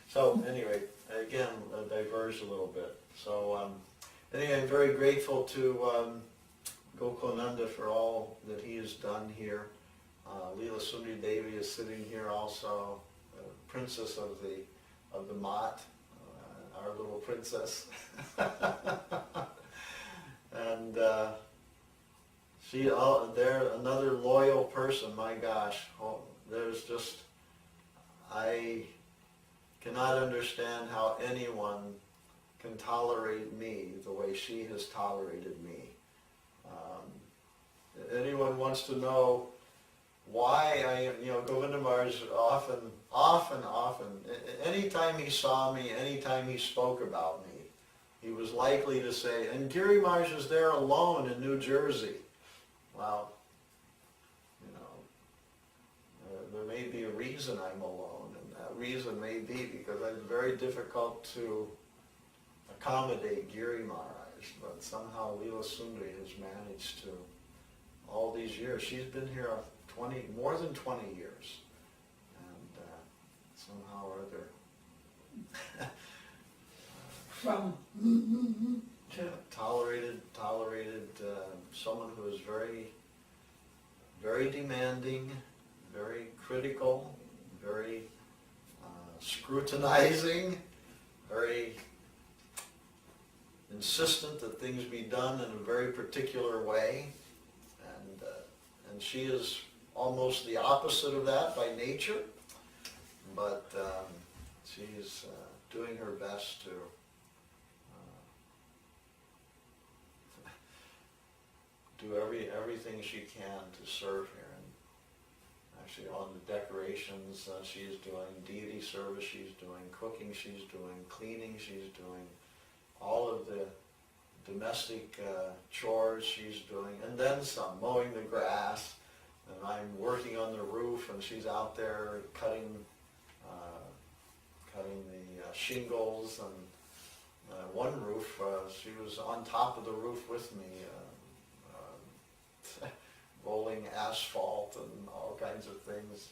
So anyway, again, diverged a little bit. So anyway, I'm very grateful to Gokulananda for all that he has done here. Leela Sundari Devi is sitting here also, princess of the Mat, our little princess. And they're another loyal person, my gosh. I cannot understand how anyone can tolerate me the way she has tolerated me. Anyone wants to know why Govinda Maharaj often, anytime he saw me, anytime he spoke about me, he was likely to say, and Giri Maharaj is there alone in New Jersey. Well, reason I'm alone, and that reason may be because I'm very difficult to accommodate Giri Maharaj, but somehow Leela Sundari has managed to, all these years, she's been here more than 20 years, and somehow or other, tolerated someone who is very, very demanding, very critical, very scrutinizing, very insistent that things be done in a very particular way, and she is almost the opposite of that by nature, but she's doing her best to do everything she can to serve here. And actually on the decorations she's doing, deity service she's doing, cooking she's doing, cleaning she's doing, all of the domestic chores she's doing, and then some, mowing the grass, and I'm working on the roof and she's out there cutting the shingles, and one roof, she was on top of the roof with me, rolling asphalt and all kinds of things,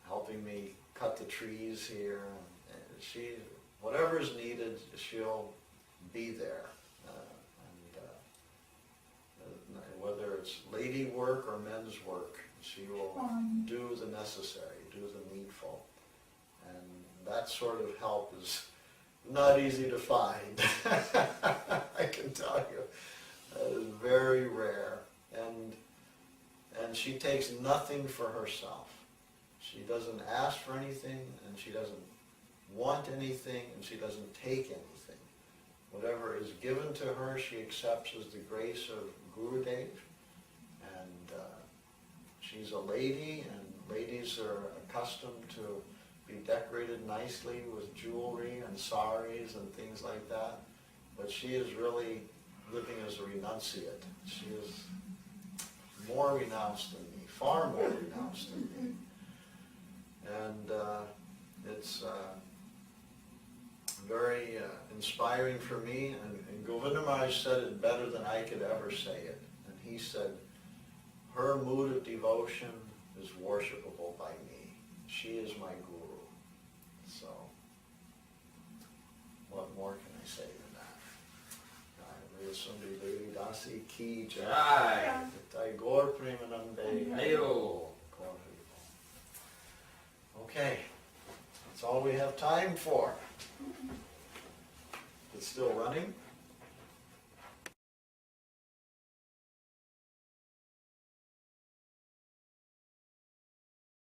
helping me cut the trees here. And she, whatever is needed, she'll be there. And whether it's lady work or men's work, she will do the necessary, do the needful. And that sort of help is not easy to find. I can tell you. That is very rare. And she takes nothing for herself. She doesn't ask for anything, and she doesn't want anything, and she doesn't take anything. Whatever is given to her, she accepts as the grace of Gurudev. And she's a lady, and ladies are accustomed to be decorated nicely with jewelry and saris and things like that. But she is really living as a renunciate. She is more renounced than me, far more renounced than me. And it's very inspiring for me, and Govinda Maharaj said it better than I could ever say it. And he said, her mood of devotion is worshipable by me. She is my guru. So, what more can I say than that? Leela Sundari Devi Dasi Ki Jai. Jai Gaur Premanande. Ayo. Okay, that's all we have time for. It's still running.